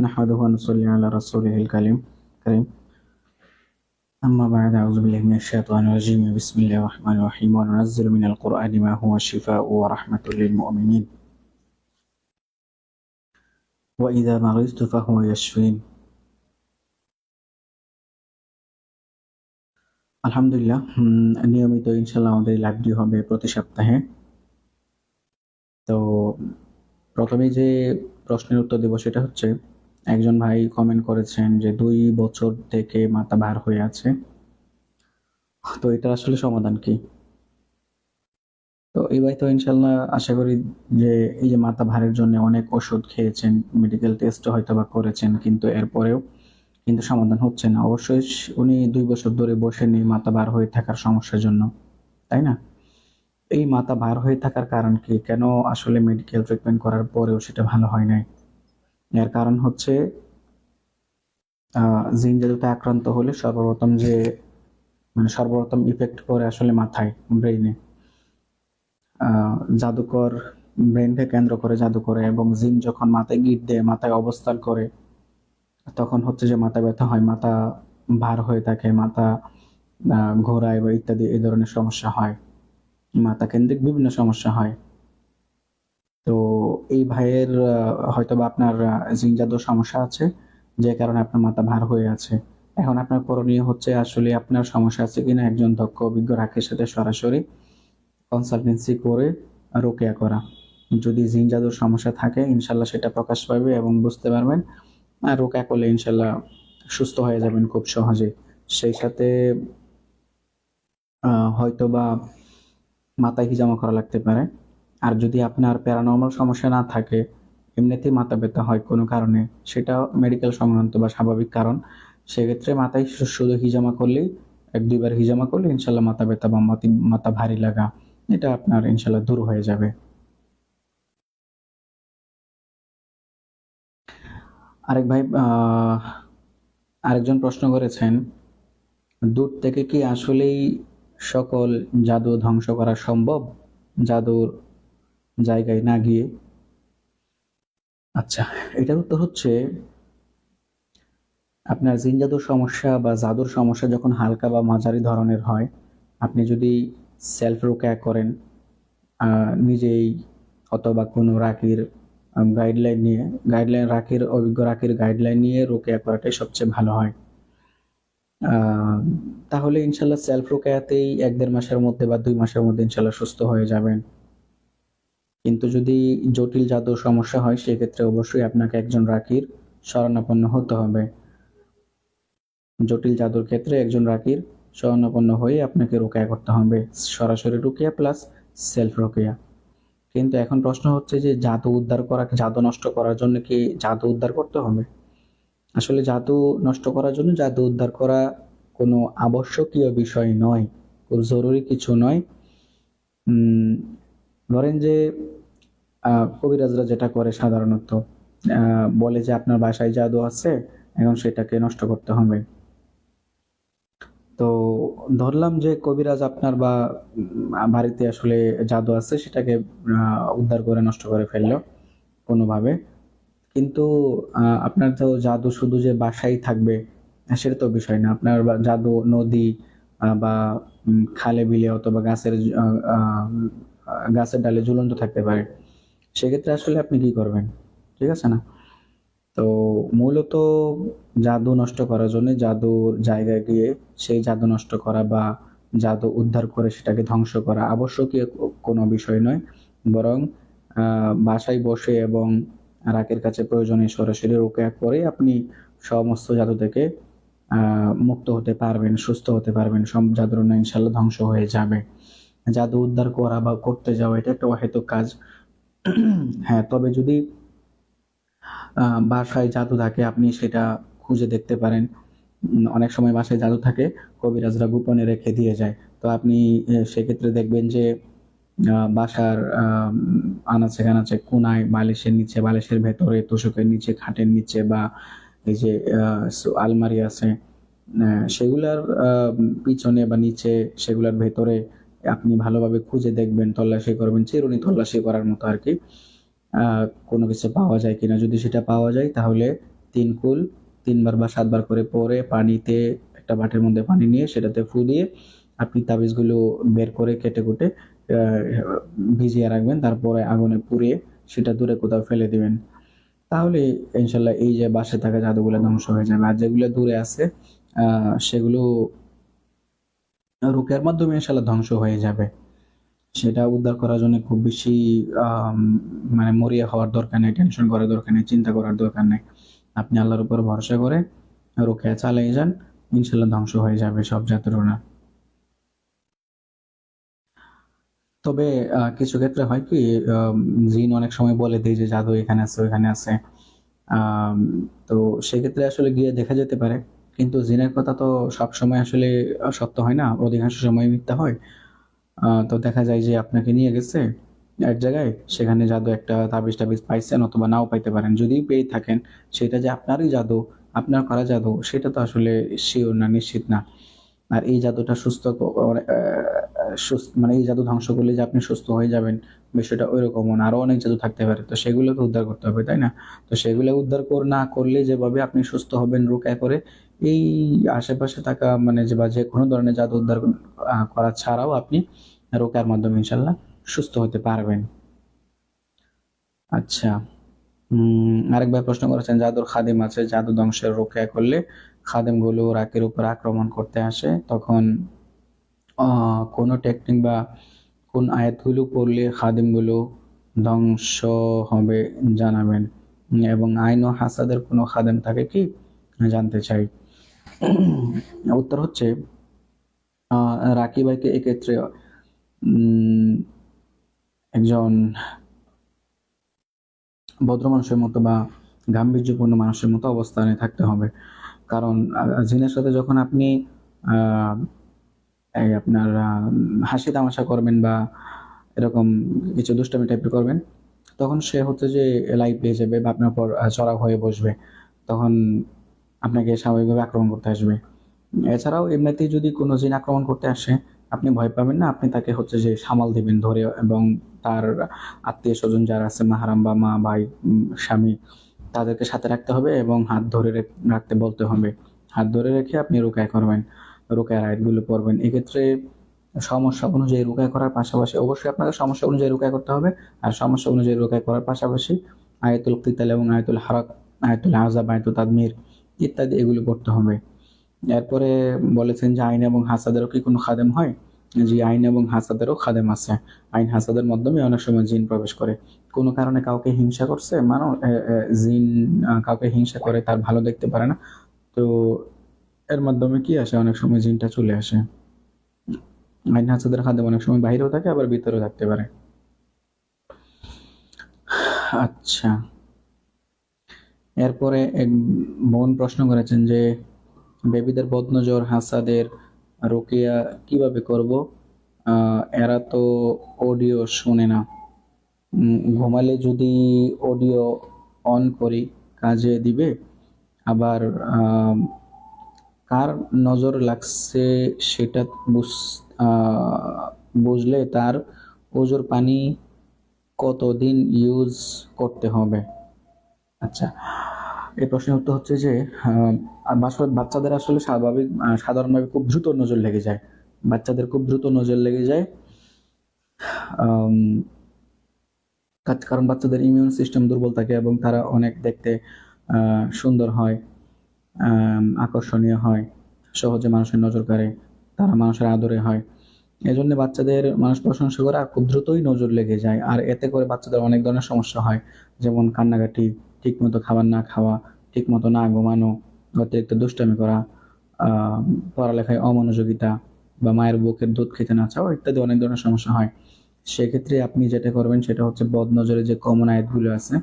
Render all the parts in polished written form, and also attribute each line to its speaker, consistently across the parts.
Speaker 1: نحمده ونصلي على رسوله الكريم. أما بعد، أعوذ بالله من الشيطان الرجيم. بسم الله الرحمن الرحيم. وننزل من القرآن ما هو شفاء ورحمة للمؤمنين وإذا مرضت فهو يشفين. আলহামদুলিল্লাহ, নিয়মিত ইনশাল্লাহ আমাদের লাইভটি হবে প্রতি সপ্তাহে। তো প্রথমে যে প্রশ্নের উত্তর দেব সেটা হচ্ছে, একজন ভাই কমেন্ট করেছেন যে 2 বছর থেকে মাথা ভার হয়ে আছে। তো এটা আসলে সমাধান কি? তো এই ভাই তো ইনশাল্লাহ আশা করি যে এই যে মাথা ভারের জন্য অনেক ওষুধ খেয়েছেন, মেডিকেল টেস্ট হয়তো বা করেছেন, কিন্তু এরপরেও কিন্তু সমাধান হচ্ছে না। অবশ্যই উনি 2 বছর ধরে বসে নেই মাথা ভার হয়ে থাকার সমস্যার জন্য, তাই না? এই মাথা ভার হয়ে থাকার কারণ কি? কেন আসলে মেডিকেল ট্রিটমেন্ট করার পরেও সেটা ভালো হয় নাই? এর কারণ হচ্ছে জিন জাদুতে আক্রান্ত হলে সর্বপ্রথম ইফেক্ট করে আসলে মাথায়, ব্রেইনে। জাদুকর ব্রেনকে কেন্দ্র করে জাদু করে, এবং জিন যখন মাথায় গিট দেয়, মাথায় অবস্থান করে, তখন হচ্ছে যে মাথা ব্যথা হয়, মাথা ভার হয়ে থাকে, মাথা ঘোরায় বা ইত্যাদি এই ধরনের সমস্যা হয়, মাথা কেন্দ্রিক বিভিন্ন সমস্যা হয়। তো এই ভাইয়ের হয়তো বা আপনার জিন জাদুর সমস্যা আছে, যে কারণে আপনার মাথা ভার হয়ে আছে। এখন আপনার করণীয় হচ্ছে আসলে আপনার সমস্যা আছে কিনা একজন দক্ষ অভিজ্ঞ রাখের সাথে সরাসরি কনসালটেন্সি করে রোকেয়া করা। যদি জিন জাদুর সমস্যা থাকে ইনশাল্লাহ সেটা প্রকাশ পাবে এবং বুঝতে পারবেন, আর রোকেয়া করলে ইনশাল্লাহ সুস্থ হয়ে যাবেন খুব সহজে। সেই সাথে হয়তো বা মাথায় হিজামা করা লাগতে পারে। আর যদি আপনার প্যারানর্মাল সমস্যা না থাকে, এমনিতেই মাথা ব্যথা হয় কোনো কারণে, সেটা মেডিকেল সংক্রান্ত বা স্বাভাবিক কারণ, সেক্ষেত্রে মাথায় শুধু হিজামা করলেই, 1-2 বার হিজামা করলে ইনশাল্লাহ মাথা ব্যথা বা মাথা ভারী লাগা এটা আপনার ইনশাল্লাহ দূর হয়ে যাবে। আরেক ভাই আরেকজন প্রশ্ন করেছেন, দূর থেকে কি আসলেই সকল জাদু ধ্বংস করা সম্ভব, জাদুর জায়গায় না গিয়ে? আচ্ছা, এটার উত্তর হচ্ছে, আপনার জিন জাদুর সমস্যা বা জাদুর সমস্যা যখন হালকা বা মাঝারি ধরনের হয়, আপনি যদি সেলফ রোকেয়া করেন নিজেই, অথবা কোনো রাকির অভিজ্ঞ রাকির গাইডলাইন নিয়ে রোকেয়া করাটাই সবচেয়ে ভালো হয়। তাহলে ইনশাল্লাহ সেলফ রোকেয়াতেই 1-1.5 মাসের মধ্যে বা 2 মাসের মধ্যে ইনশাল্লাহ সুস্থ হয়ে যাবেন। কিন্তু যদি জটিল জাদুর সমস্যা হয়, সেক্ষেত্রে অবশ্যই আপনাকে একজন রাকির শরণাপন্ন হতে হবে। জটিল জাদুর ক্ষেত্রে একজন রাকির শরণাপন্ন হয়ে আপনাকে রোকেয়া করতে হবে, সরাসরি রোকেয়া প্লাস সেলফ রোকেয়া। কিন্তু এখন প্রশ্ন হচ্ছে যে জাদু নষ্ট করার জন্য কি জাদু উদ্ধার করতে হবে? আসলে জাদু নষ্ট করার জন্য জাদু উদ্ধার করা কোনো আবশ্যকীয় বিষয় নয়, খুব জরুরি কিছু নয়। ধরেন যে কবিরাজরা যেটা করে সাধারণত বলে যে আপনার বাসায় জাদু আছে, এখন সেটাকে নষ্ট করতে হবে। তো ধরলাম যে কবিরাজ আপনার বা বাড়িতে আসলে জাদু আছে, সেটাকে উদ্ধার করে নষ্ট করে ফেললো কোনোভাবে, কিন্তু আপনার তো জাদু শুধু যে বাসায় থাকবে সেটা তো বিষয় না। আপনার জাদু নদী বা খালে বিলে অথবা গাছের ডালে ঝুলন্ত থাকতে পারে। সেক্ষেত্রে আসলে আপনি কি করবেন? ঠিক আছে না? তো মূলত জাদু নষ্ট করার জন্য জাদুর জায়গায় গিয়ে সেই জাদু নষ্ট করা বা জাদু উদ্ধার করে সেটাকে ধ্বংস করা আবশ্যকীয় কোনো বিষয় নয়, বরং বাসায় বসে এবং রাকের কাছে প্রয়োজনে সরাসরি রোকেয়া করে আপনি সমস্ত জাদু থেকে মুক্ত হতে পারবেন, সুস্থ হতে পারবেন। সব জাদুর ইনশাল্লাহ ধ্বংস হয়ে যাবে। জাদু উদ্ধার করা বা করতে যাওয়া এটা একটা অহেতুক কাজ। হ্যাঁ, তবে যদি বাসায় জাদু থাকে আপনি সেটা খুঁজে দেখতে পারেন। অনেক সময় বাসায় জাদু থাকে, কবিরাজরা গোপনে রেখে দিয়ে যায়। তো আপনি সেক্ষেত্রে দেখবেন যে বাসার আনাচে কানাচে কোনায়, বালিশের নিচে, বালিশের ভেতরে, তোশকের নিচে, খাটের নিচে, বা এই যে আলমারি আছে সেগুলার পিছনে বা নিচে, সেগুলার ভেতরে আপনি ভালোভাবে খুঁজে দেখবেন, তল্লাশি করবেন, চিরুনি তল্লাশি করার মতো আর কি, কোনো কিছু পাওয়া যায় কিনা। যদি সেটা পাওয়া যায় তাহলে কুল 3 বার বা 7 বার করে পরে পানিতে একটা বাটির মধ্যে পানি নিয়ে সেটাতে ফু দিয়ে আপনি তাবিজগুলো বের করে কেটে কুটে ভিজিয়ে রাখবেন, তারপরে আগুনে পুড়িয়ে সেটা দূরে কোথাও ফেলে দিবেন। তাহলে ইনশাল্লাহ এই যে বাসায় থাকা জাদুগুলো ধ্বংস হয়ে যাবে। আর যেগুলো দূরে আছে সেগুলো রুকের মাধ্যমে ইনশাল্লাহ ধ্বংস হয়ে যাবে। সেটা উদ্ধার করার জন্য খুব বেশি মানে মরিয়া হওয়ার দরকার নেই, টেনশন করার দরকার নেই, চিন্তা করার দরকার নেই। আপনি আল্লাহর উপর ভরসা করে রুকিয়া চালিয়ে যান, ইনশাল্লাহ ধ্বংস হয়ে যাবে সব জাদুটোনা। তবে কিছু ক্ষেত্রে হয় কি, জিন অনেক সময় বলে দেয় যে জাদু এখানে আছে ওইখানে আছে। আম তো সেক্ষেত্রে আসলে গিয়ে দেখা যেতে পারে। কিন্তু জিনের কথা তো সবসময় আসলে সত্য হয় না। অধিকাংশ সময় মিথ্যা হয়। তো দেখা যায় যে আপনাকে নিয়ে গেছে এক জায়গায়, সেখানে জাদু একটা তাবিজ-টাবিজ পাইছেন অথবা নাও পাইতে পারেন। যদিও পেয়ে থাকেন, সেটা যে আপনারই জাদু, আপনার করা জাদু সেটা তো আসলে সিওর না, নিশ্চিত না। আর এই জাদুটা সুস্থ মানে এই জাদু ধ্বংস করলে যে আপনি সুস্থ হয়ে যাবেন, বিষয়টা ওইরকমও না। আরো অনেক জাদু থাকতে পারে। তো সেগুলো তো উদ্ধার করতে হবে, তাই না? তো সেগুলো উদ্ধার না করলে যেভাবে আপনি সুস্থ হবেন রুকায়া করে, এই আশেপাশে থাকা মানে বা যেকোনো ধরনের জাদু উদ্ধার করা ছাড়াও আপনি রুকায়ার মাধ্যমে ইনশাল্লাহ সুস্থ হতে পারবেন। আচ্ছা, আরেক ভাই প্রশ্ন করেছেন, জাদুর খাদিম আছে, জাদু ধ্বংসের রুকায়া করলে খাদেমগুলো রাকের উপর আক্রমণ করতে আসে, তখন কোন টেকনিক বা কোন আয়াতগুলো পড়লে খাদেমগুলো ধ্বংস হবে জানাবেন, এবং আইন ও হাসাদের কোনো খাদেম থাকে কি জানতে চাই। উত্তর হচ্ছে, রাকি ভাইকে এক্ষেত্রে একজন ভদ্র মানুষের মতো বা গাম্ভীর্যপূর্ণ মানুষের মতো অবস্থানে থাকতে হবে। কারণ জিনের সাথে যখন আপনি এই আপনার হাসি তামাশা করবেন বা এরকম কিছু দুষ্টামি টাইপের করবেন, তখন সে হচ্ছে যে লাইভ পেয়ে যাবে বা আপনার উপর চড়াও হয়ে বসবে। তখন আপনাকে স্বাভাবিকভাবে আক্রমণ করতে আসবে। এছাড়াও এমনিতেই যদি কোনো জিন আক্রমণ করতে আসে, আপনি ভয় পাবেন না, আপনি তাকে হচ্ছে যে সামাল দিবেন ধরে, এবং তার আত্মীয় স্বজন যারা আছে, মাহারাম বা মা ভাই স্বামী, তাদেরকে সাথে রাখতে হবে এবং হাত ধরে রাখতে বলতে হবে। হাত ধরে রেখে আপনি রুকায়া করবেন, রুকায়ার আয়াতগুলো পড়বেন। এক্ষেত্রে সমস্যা অনুযায়ী রুকায়া করার পাশাপাশি অবশ্যই আপনাকে সমস্যা অনুযায়ী রুকায়া করতে হবে। আর সমস্যা অনুযায়ী রুকায়া করার পাশাপাশি আয়াতুল কিতাল এবং আয়াতুল হারাক, আয়াতুল আযাব, আয়াতুল তাদমির ইত্যাদি এগুলো পড়তে হবে। এরপরে বলেছেন যে আইন এবং হাসাদেরও কি কোনো খাদেম হয়? জি, আইন এবং হাসাদেরও খাদেম আছে। আইন হাসাদের মাধ্যমে অনেক সময় জিন প্রবেশ করে। কোনো কারণে কাউকে হিংসা করছে, জিন কাউকে হিংসা করে, তার ভালো দেখতে পারে না। তো এর মাধ্যমে কি আসে, অনেক সময় জিনটা চলে আসে। আইন হাসাদের খাদেম অনেক সময় বাহিরেও থাকে, আবার ভিতরেও থাকতে পারে। আচ্ছা, এরপরে এক বোন প্রশ্ন করেছেন যে বেবিদের বদনজর হাসাদের রুকিয়া কিভাবে করব? এরা তো অডিও শোনে না। ঘুমালে যদি অডিও অন করি কাজে দিবে? আবার কার নজর লাগছে সেটা বুঝলে তার ওজোর পানি কতদিন ইউজ করতে হবে? আচ্ছা, এই প্রশ্নের উত্তর হচ্ছে যে বাচ্চাদের আসলে সাধারণভাবে খুব দ্রুত নজর লেগে যায়। বাচ্চাদের খুব দ্রুত নজর লেগে যায়, কারণ বাচ্চাদের ইমিউন সিস্টেম দুর্বল থাকে এবং তারা অনেক দেখতে সুন্দর হয়, আকর্ষণীয় হয়, সহজে মানুষের নজর কাড়ে, তারা মানুষের আদরে হয়। এজন্য বাচ্চাদের মানুষ প্রশংসা করে আর খুব দ্রুতই নজর লেগে যায়। আর এতে করে বাচ্চাদের অনেক ধরনের সমস্যা হয়, যেমন কান্নাকাটি, ঠিকমতো খাবার না খাওয়া, ঠিকমতো না ঘুমানো, অতিরিক্ত দুষ্টামি করা, পড়ালেখায় অমনোযোগিতা, বা মায়ের বুকের দুধ খেতে না চাওয়া ইত্যাদি অনেক ধরনের সমস্যা হয়। সেক্ষেত্রে আপনি যেটা করবেন সেটা হচ্ছে বদনজরের যে কমন আয়াতগুলো আছে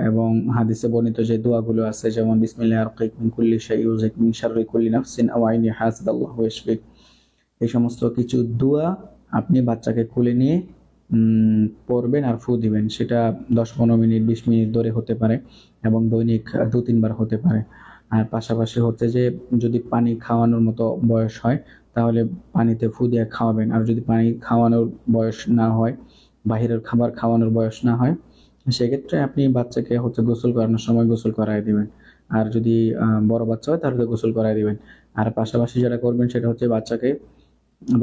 Speaker 1: এবং হাদিসে বর্ণিত যে দোয়াগুলো আছে, যেমন বিসমিল্লাহির রাহমানির মিন কুল্লি শাইইন ইউযিক মিন শাররি কুল্লি নাফসিন আও আইনি হাসাদাল্লাহু ইয়াশফিক, এই সমস্ত কিছু দোয়া আপনি বাচ্চাকে কোলে নিয়ে পড়বেন আর ফু দিবেন। সেটা 10-15 মিনিট 20 মিনিট ধরে হতে পারে এবং দৈনিক 2-3 বার হতে পারে। আর পাশাপাশি হচ্ছে যে যদি পানি খাওয়ানোর মতো বয়স হয় তাহলে পানিতে ফু দিয়ে খাওয়াবেন। আর যদি পানি খাওয়ানোর বয়স না হয়, বাহিরের খাবার খাওয়ানোর বয়স না হয়, সেক্ষেত্রে আপনি বাচ্চাকে হচ্ছে গোসল করানোর সময় গোসল করায় দিবেন। আর যদি বড় বাচ্চা হয় তাহলে তো গোসল করাই দিবেন। আর পাশাপাশি যেটা করবেন সেটা হচ্ছে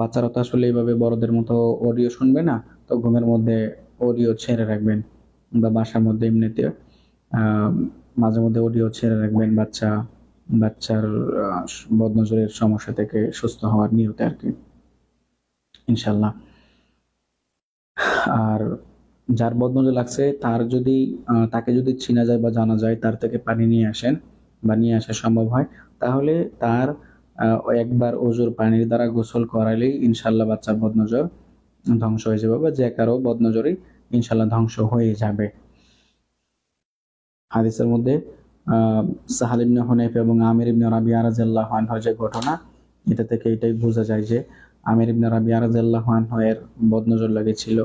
Speaker 1: বাচ্চারা তো আসলে এইভাবে বড়দের মতো অডিও শুনবে না, তো ঘুমের মধ্যে অডিও ছেড়ে রাখবেন, বা বাসার মধ্যে এমনিতে আহ, মাঝে মধ্যে অডিও ছেড়ে রাখবেন বাচ্চার বদনজরের সমস্যা থেকে সুস্থ হওয়ার নিয়তে আর কি, ইনশাল্লাহ। আর যার বদনজর লাগছে তাকে যদি চিনা যায় বা জানা যায়, তার থেকে পানি নিয়ে আসেন বা নিয়ে আসা সম্ভব হয়, তাহলে তার একবার অজুর পানির দ্বারা গোসল করালেই ইনশাল্লাহ বাচ্চার বদনজর ধ্বংস হয়ে যাবে, বা যে কারো বদনজরই ইনশাল্লাহ ধ্বংস হয়ে যাবে। হাদিসের মধ্যে সাহাল ইবনে হুনাইফ এবং আমির ইবনে রাবিয়া রাদিয়াল্লাহু আনহুর যে ঘটনা, এটা থেকে এটাই বোঝা যায় যে আমির ইবনে রাবিয়া রাদিয়াল্লাহু আনহু এর বদনজর লেগেছিল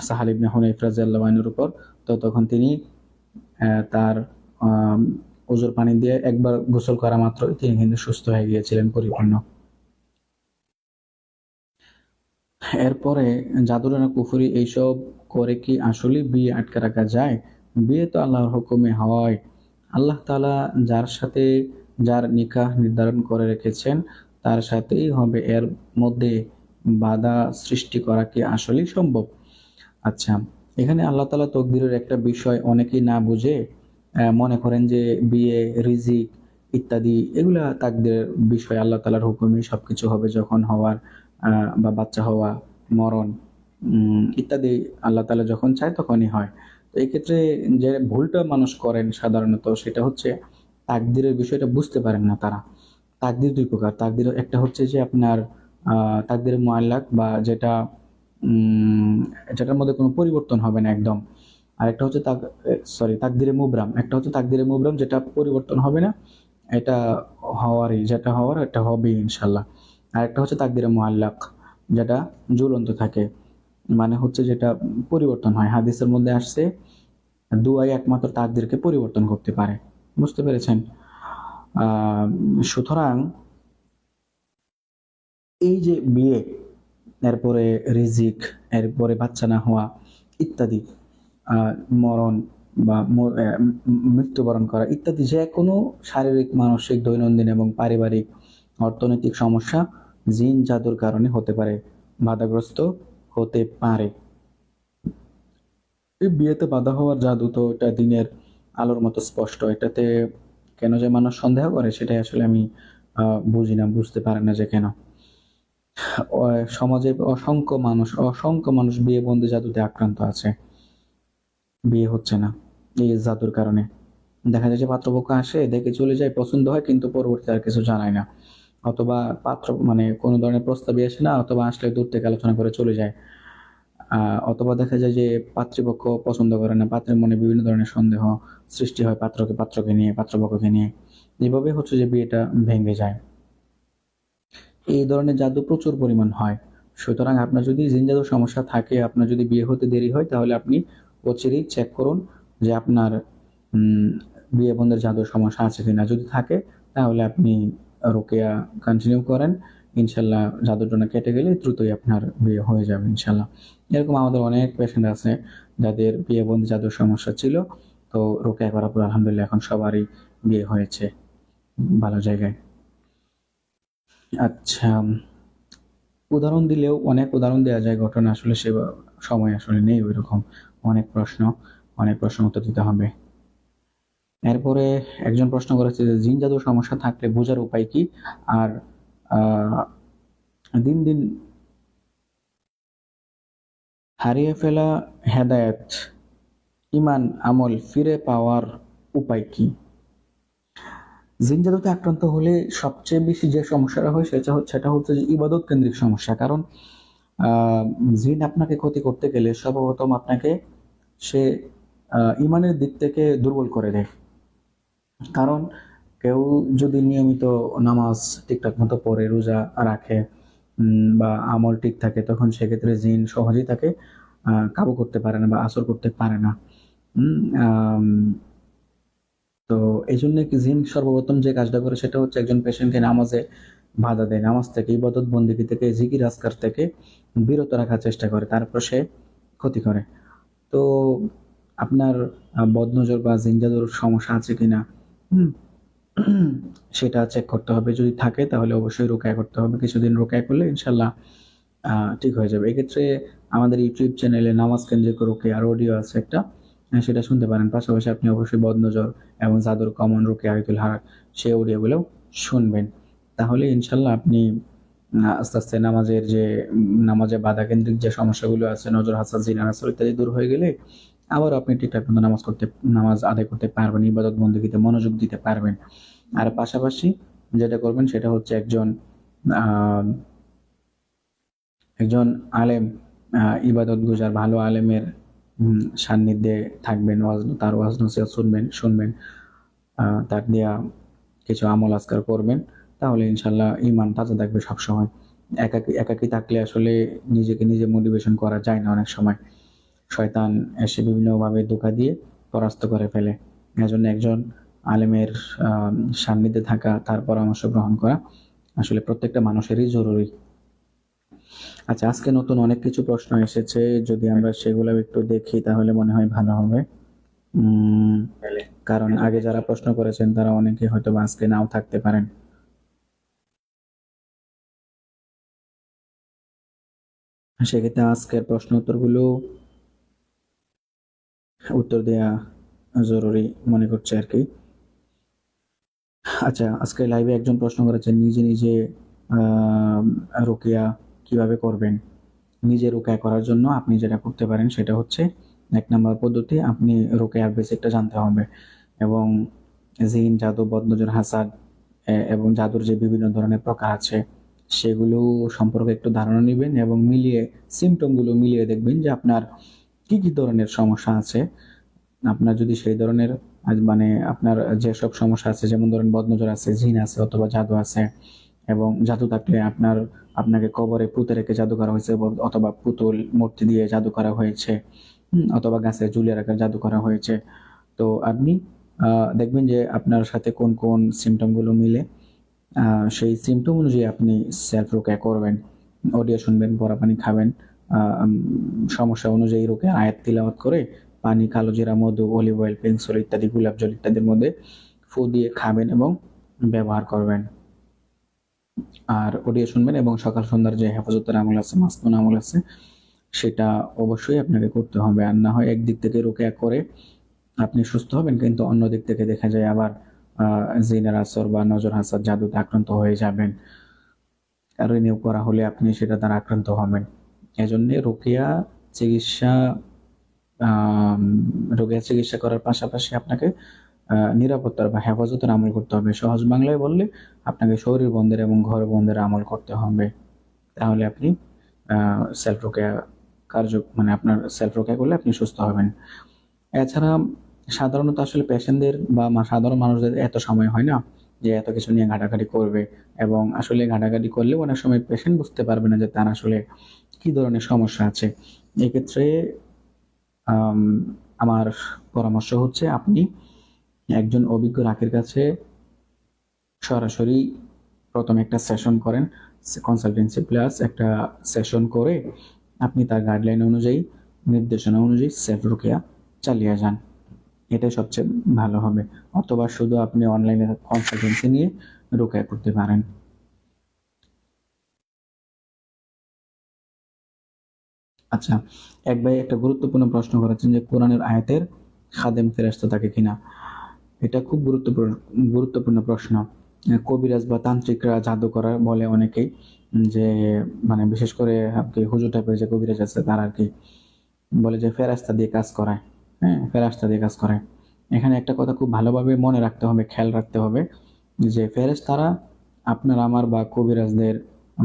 Speaker 1: সাহাল ইবনে হুনাইফ রাদিয়াল্লাহু আনহুর উপর। তো তখন তিনি তার ওজুর পানি দিয়ে একবার গোসল করা মাত্রই তিনি কিন্তু সুস্থ হয়ে গিয়েছিলেন পরিপূর্ণ। এরপরে জাদুটনা কুফরি এইসব করে কি আসলে বিয়ে আটকে রাখা যায়? বিয়ে তো আল্লাহর হুকুমে হয়। আল্লাহ তাআলা যার নিকাহ নির্ধারণ করে রেখেছেন তার সাথেই হবে। এর মধ্যে বাধা সৃষ্টি করা কি আসলেই সম্ভব? আচ্ছা, এখানে আল্লাহ তাআলা তকদিরের একটা বিষয় অনেকেই না বুঝে মনে করেন যে বিয়ে, রিজিক ইত্যাদি এগুলা তাকদিরের বিষয়, আল্লাহ তাআলার হুকুমে সবকিছু হবে, যখন হওয়ার বা বাচ্চা হওয়া, মরণ ইত্যাদি আল্লাহ তাআলা যখন চায় তখনই হয়। তো এই ক্ষেত্রে যে ভুলটা মানুষ করেন সাধারণত সেটা হচ্ছে তাকদিরের বিষয়টা বুঝতে পারেন না তারা। তাকদির দুই প্রকার। তাকদির একটা হচ্ছে যে আপনার তাকদিরে মুআল্লাক, বা যেটার মধ্যে কোনো পরিবর্তন হবে না একদম। আরেকটা হচ্ছে তাকদিরে মুবরাম। একটা হচ্ছে তাকদিরে মুবরাম, যেটা পরিবর্তন হবে না, এটা যেটা হওয়ার এটা হবে ইনশাল্লাহ। আরেকটা হচ্ছে তাকদিরে মুআল্লাক, যেটা ঝুলন্ত থাকে, মানে হচ্ছে যেটা পরিবর্তন হয়। হাদিসের মধ্যে আসছে দুয়াই একমাত্র তাকদিরকে পরিবর্তন করতে পারে। বুঝতে পেরেছেন? সুতরাং এই যে বিয়ে, এরপরে রিজিক, এরপরে বাচ্চা না হওয়া ইত্যাদি, মরণ বা মৃত্যুবরণ করা ইত্যাদি, যে কোনো শারীরিক, মানসিক, দৈনন্দিন এবং পারিবারিক অর্থনৈতিক সমস্যা জিন জাদুর কারণে হতে পারে, বাধাগ্রস্ত হতে পারে। এই বিয়েতে বাধা হওয়ার জাদু তো এটা দিনের আলোর মতো স্পষ্ট। এটাতে কেন যে মানুষ সন্দেহ করে সেটাই আসলে আমি বুঝি না, বুঝতে পারে না যে কেন। সমাজে অসংখ্য মানুষ বিয়ে বন্দি জাদুতে আক্রান্ত আছে, বিয়ে হচ্ছে না এই জাদুর কারণে। দেখা যায় যে পাত্রপক্ষ আসে, দেখে চলে যায়, পছন্দ হয়, কিন্তু পরবর্তীতে আর কিছু জানায় না, অথবা মানে কোনো ধরনের প্রস্তাবই আসে না, অথবা আসলে দূর থেকে আলোচনা করে চলে যায়। অথবা দেখা যায় যে পাত্রীপক্ষ পছন্দ করে না, পাত্রের মনে বিভিন্ন ধরনের সন্দেহ সৃষ্টি হয় পাত্রপক্ষকে নিয়ে। এইভাবে হচ্ছে যে বিয়েটা ভেঙে যায়। এই ধরনের জাদু প্রচুর পরিমাণ হয়। সুতরাং আপনার যদি জিন জাদুর সমস্যা থাকে, আপনার যদি বিয়ে হতে দেরি হয়, তাহলে আপনি অচিরেই চেক করুন যে আপনার বিয়ে বন্ধের জাদুর সমস্যা আছে কিনা। যদি থাকে তাহলে আপনি রুকিয়া কন্টিনিউ করেন, ইনশাল্লাহ জাদুটনা কেটে গেলে দ্রুতই আপনার বিয়ে হয়ে যাবে ইনশাল্লাহ। এরকম আমাদের অনেক পেশেন্ট আছে যাদের বিয়ে বন্ধে জাদুর সমস্যা ছিল, তো রুকিয়া করার পর আলহামদুলিল্লাহ এখন সবারই বিয়ে হয়েছে ভালো জায়গায়। আচ্ছা, উদাহরণ দিলেও অনেক উদাহরণ দেওয়া যায় ঘটনা, আসলে সে সময় আসলে নেই ওইরকম। অনেক প্রশ্ন উত্তর দিতে হবে। এরপরে একজন প্রশ্ন করেছে যে জিন জাদুর সমস্যা থাকলে বোঝার উপায় কি? আর দিন দিন হারিয়ে ফেলা হেদায়েত, ইমান, আমল ফিরে পাওয়ার উপায় কি? জিন জাদুতে আক্রান্ত হলে সবচেয়ে বেশি যে সমস্যাটা হয় সেটা হচ্ছে যে ইবাদত কেন্দ্রিক সমস্যা। কারণ জিন আপনাকে ক্ষতি করতে গেলে সর্বপ্রথম আপনাকে সে ইমানের দিক থেকে দুর্বল করে দেয়। কারণ কেউ যদি নিয়মিত নামাজ ঠিকঠাক মতো পড়ে, রোজা রাখে, বা আমল ঠিক থাকে, তখন সেক্ষেত্রে জিন সহজেই তাকে কাবু করতে পারে না বা আসর করতে পারে না। তো এই জন্য কি জিন সর্বপ্রথম যে কাজটা করে সেটা হচ্ছে একজন পেশেন্টকে নামাজে বাধা দেয়, নামাজ থেকে, ইবাদত বন্দেগী থেকে, জিকির আজকার থেকে বিরত রাখার চেষ্টা করে, তারপর সে ক্ষতি করে। তো আপনার বদনজর বা জিনজাদুর সমস্যা আছে কিনা হুম সেটা চেক করতে হবে। যদি থাকে তাহলে অবশ্যই রুকায়া করতে হবে। কিছুদিন রুকায়া করলে ইনশাল্লাহ ঠিক হয়ে যাবে। এক্ষেত্রে আমাদের ইউটিউব চ্যানেলে নামাজ কেন্দ্রিক রুকিয়ার অডিও আছে একটা, সেটা শুনতে পারেন। পাশাপাশি আপনি অবশ্যই বদনজর এবং জাদুর কমন রুকিয়া আয়াতুল হারাক সেই অডিওগুলো শুনবেন। তাহলে ইনশাল্লাহ আপনি আস্তে আস্তে নামাজে বাধা কেন্দ্রিক যে সমস্যাগুলো আছে, নজর হাসাদ, জিনার আসর ইত্যাদি দূর হয়ে গেলে আবার আপনি ঠিকঠাক মতো নামাজ আদায় করতে পারবেন, ইবাদত বন্দেগীতে মনোযোগ দিতে পারবেন। আর পাশাপাশি যেটা করবেন সেটা হচ্ছে একজন আলেম, ইবাদত গুজার ভালো আলেমের সান্নিধ্যে থাকবেন, তার ওয়াজ নসিহত শুনবেন, তার দেয়া কিছু আমল আজকার করবেন। তাহলে ইনশাল্লাহ ঈমান তাজা থাকবে সবসময়। একাকী থাকলে আসলে নিজেকে নিজে মোটিভেশন করা যায় না, অনেক সময় শয়তান এসে বিভিন্নভাবে ধোঁকা দিয়ে পরাস্ত করে ফেলে। এজন্য একজন আলেমের সান্নিধ্যে থাকা, তার পরামর্শ গ্রহণ করা আসলে প্রত্যেকটা মানুষেরই জরুরি। আচ্ছা, আজকে নতুন অনেক কিছু প্রশ্ন এসেছে, যদি আমরা সেগুলো একটু দেখি তাহলে মনে হয় ভালো হবে। কারণ আগে যারা প্রশ্ন করেছেন তারা অনেকে হয়তো আজকে নাও থাকতে পারেন। সেক্ষেত্রে আজকের প্রশ্ন উত্তর দেওয়া জরুরি মনে করছে আর কি। আচ্ছা, আজকে লাইভে একজন প্রশ্ন করেছেন নিজে নিজে রুকিয়া কিভাবে করবেন। নিজে রুকিয়া করার জন্য আপনি যেটা করতে পারেন সেটা হচ্ছে, 1 নম্বর পদ্ধতি, আপনি রুকিয়ার বেসিকটা জানতে হবে এবং জিন, জাদু, বদনজর, হাসাদ এবং জাদুর যে বিভিন্ন ধরনের প্রকার আছে সেগুলো সম্পর্কে একটু ধারণা নেবেন এবং সিমটমগুলো মিলিয়ে দেখবেন যে আপনার কি কি ধরনের সমস্যা আছে। আপনার যদি সেই ধরনের মানে আপনার যেসব সমস্যা আছে, যেমন ধরেন বদনজর আছে, জিন আছে অথবা জাদু আছে, এবং জাদু থাকলে আপনাকে কবরে পুঁতে রেখে জাদু করা হয়েছে অথবা পুতুল মূর্তি দিয়ে জাদু করা হয়েছে, অথবা গাছে ঝুলিয়ে রাখার জাদু করা হয়েছে, তো আপনি দেখবেন যে আপনার সাথে কোন কোন সিমটমগুলো মিলে। সেই সিমটম অনুযায়ী আপনি সেলফ রুকিয়া করবেন, অডিও শুনবেন, পরা পানি খাবেন, সমস্যা অনুযায়ী রুকিয়া আয়াত তিলাওয়াত করে পানি, কালো জিরা, মধু, অলিভ অয়েল, পেন্সিল ইত্যাদি, গোলাপ জল ইত্যাদির মধ্যে ফু দিয়ে খাবেন এবং ব্যবহার করবেন। আর অডিও শুনবেন এবং সকাল সন্ধ্যার যে হেফাজতের আমল আছে, মাসনুন আমল আছে, সেটা অবশ্যই আপনাকে করতে হবে। আর না হয় একদিক থেকে রুকিয়া করে আপনি সুস্থ হবেন, কিন্তু অন্য দিক থেকে দেখা যায় আবার জিনের আসর বা নজর হাসাদ, জাদুতে আক্রান্ত হয়ে যাবেন। আর রিনিউ করা হলে আপনি সেটা দ্বারা আক্রান্ত হবেন। এজন্য চিকিৎসা রোগের চিকিৎসা করার পাশাপাশি আপনাকে নিরাপত্তার বা হেফাজতের আমল করতে হবে। সহজ বাংলায় বললে আপনাকে শরীর বন্ধের এবং ঘর বন্ধের আমল করতে হবে। তাহলে আপনি সেলফ রোকেয়া মানে আপনার সেলফ রোকেয়া করলে আপনি সুস্থ হবেন। এছাড়া সাধারণত আসলে পেশেন্টদের বা সাধারণ মানুষদের এত সময় হয় না যে এত কিছু নিয়ে ঘাটাঘাটি করবে, এবং আসলে ঘাটাঘাটি করলেও অনেক সময় পেশেন্ট বুঝতে পারবে না যে তার আসলে কি ধরনের সমস্যা আছে। এক্ষেত্রে আমার পরামর্শ হচ্ছে, আপনি একজন অভিজ্ঞ রাকির কাছে সরাসরি প্রথমে একটা সেশন করেন, কনসালটেন্সি প্লাস একটা সেশন করে আপনি তার গাইডলাইন অনুযায়ী, নির্দেশনা অনুযায়ী সেলফ রুকিয়া চালিয়ে যান, এটাই সবচেয়ে ভালো হবে। অথবা শুধু আপনি অনলাইনে কনসালটেন্সি নিয়ে রুকিয়া করতে পারেন। আচ্ছা, এক ভাই একটা গুরুত্বপূর্ণ প্রশ্ন করেছেন যে কোরআনের আয়াতের খাদেম ফেরেশতা থাকে কিনা। এটা খুব গুরুত্বপূর্ণ প্রশ্ন। কবিরাজ বা তান্ত্রিকরা জাদু করা বলে অনেকেই, যে মানে বিশেষ করে আপনি হুজুর টাইপের যে কবিরাজ আছে তারা আর কি বলে যে ফেরেশতা দিয়ে কাজ করায়। হ্যাঁ, ফেরেশতা দিয়ে কাজ করায়। এখানে একটা কথা খুব ভালোভাবে মনে রাখতে হবে, খেয়াল রাখতে হবে যে ফেরেশতারা আপনার আমার বা কবিরাজদের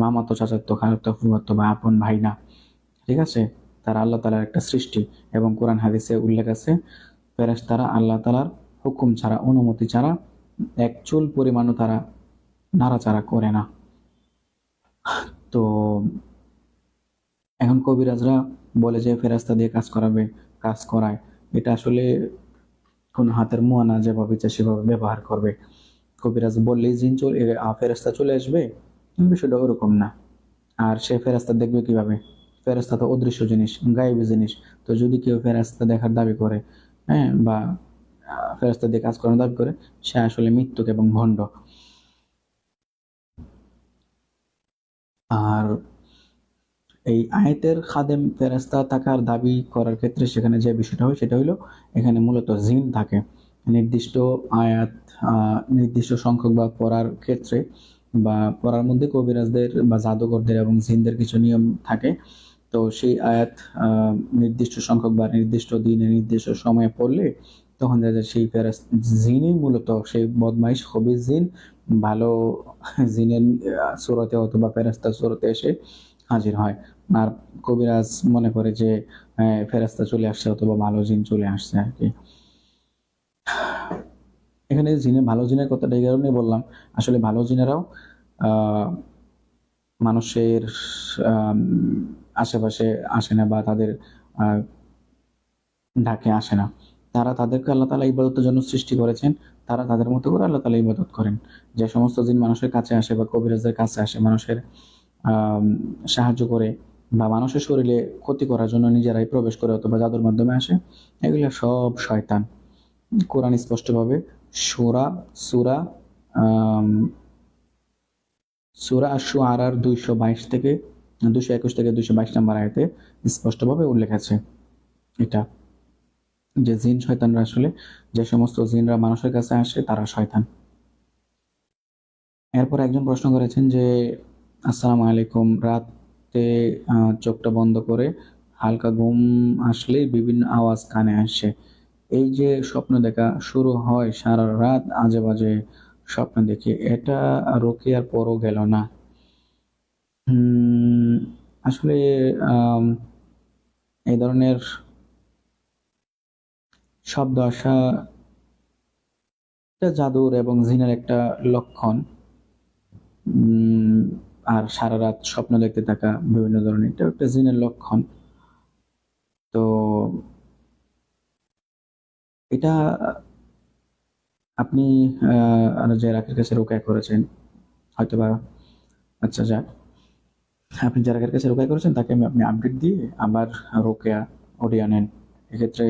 Speaker 1: মামাতো, চাচাতো, খালাতো, ফুফাতো বা আপন ভাই না। ঠিক আছে, তারা আল্লাহ তালার একটা সৃষ্টি, এবং কোরআন হাদিসে উল্লেখ আছে ফেরেশতারা আল্লাহ তালার হুকুম ছাড়া, অনুমতি ছাড়া এক চুল পরিমাণও তারা নাড়াচাড়া করে না। তো এখন কবিরাজরা বলে যে ফেরেশতা দিয়ে কাজ করায়, এটা আসলে কোন হাতের মুয়ানা যেভাবে ইচ্ছা সেভাবে ব্যবহার করবে। কবিরাজ বললেই ফেরেশতা চলে আসবে, বিষয়টা ওরকম না। আর সে ফেরেশতা দেখবে কিভাবে? ফেরেশতা তো অদৃশ্য জিনিস, গায়েবী জিনিস। তো যদি কেউ ফেরেশতা দেখার দাবি করে, হ্যাঁ, বা ফেরেশতা দিয়ে কাজ করানোর দাবি করে, সে আসলে মিথ্যুক এবং ভণ্ড। আর এই আয়াতের খাদেম ফেরেশতা থাকার দাবি করার ক্ষেত্রে সেখানে যে বিষয়টা হয় সেটা হইল, এখানে মূলত জিন থাকে। নির্দিষ্ট আয়াত নির্দিষ্ট সংখ্যক বা পড়ার ক্ষেত্রে বা পড়ার মধ্যে কবিরাজদের বা জাদুকরদের এবং জিনদের কিছু নিয়ম থাকে। তো সেই আয়াত নির্দিষ্ট সংখ্যক বা নির্দিষ্ট দিনে নির্দিষ্ট সময়ে পড়লে তখন দেখা যায় সেই জিনই মূলত সেই বদমাইশ খবিস জিন ভালো জিনের সুরতে অথবা ফেরেশতার সুরতে এসে হাজির হয়। আর কবিরাজ মনে করে যে ফেরেশতা চলে আসছে অথবা ভালো জিন চলে আসছে আর কি। এখানে ভালো জিনের কথাটা এই কারণে বললাম, আসলে ভালো জিনেরাও আহ মানুষের আম, আশেপাশে আসে না বা তাদের ডাকে আসে না। তারা তাদেরকে আল্লাহ তাআলা ইবাদতের জন্য সৃষ্টি করেছেন। তারা তাদের মতো করে আল্লাহ তাআলা ইবাদত করেন। যে সমস্ত জিন মানুষের কাছে আসে বা কবিরাজদের কাছে আসে, মানুষের আম সাহায্য করে বা মানুষের শরীরে ক্ষতি করার জন্য নিজেরাই প্রবেশ করে অথবা জাদুর মাধ্যমে আসে, এগুলো সব শয়তান। কোরআন স্পষ্টভাবে সূরা সূরা আম সূরা আশ-শুআরার 222 থেকে 221 থেকে 222 নম্বর আয়াতে স্পষ্টভাবে উল্লেখ আছে এটা, যে জিন শয়তানরা আসলে যে সমস্ত জিনরা মানুষের কাছে আসে তারা শয়তান। এরপর একজন প্রশ্ন করেছেন যে, আসসালামু আলাইকুম, রাতে চোখটা বন্ধ করে হালকা ঘুম আসলেই বিভিন্ন আওয়াজ কানে আসে। এই যে স্বপ্ন দেখা শুরু হয়, সারা রাত আজে বাজে স্বপ্ন দেখি, এটা রোকেয়ার পরও গেল না। আসলে আম, এই ধরনের শব্দ আসা এটা জাদুর এবং জিনের একটা লক্ষণ। আর সারা রাত স্বপ্ন দেখতে থাকা বিভিন্ন ধরনের, এটা একটা জিনের লক্ষণ। তো এটা আপনি যে রাকের কাছে রুকায়া করেছেন হয়তোবা, আচ্ছা যাক, আপনি যার কাছে রুকায়া করেছেন তাকে আপনি আপডেট দিয়ে আবার রুকায়া অডিও নেন। এক্ষেত্রে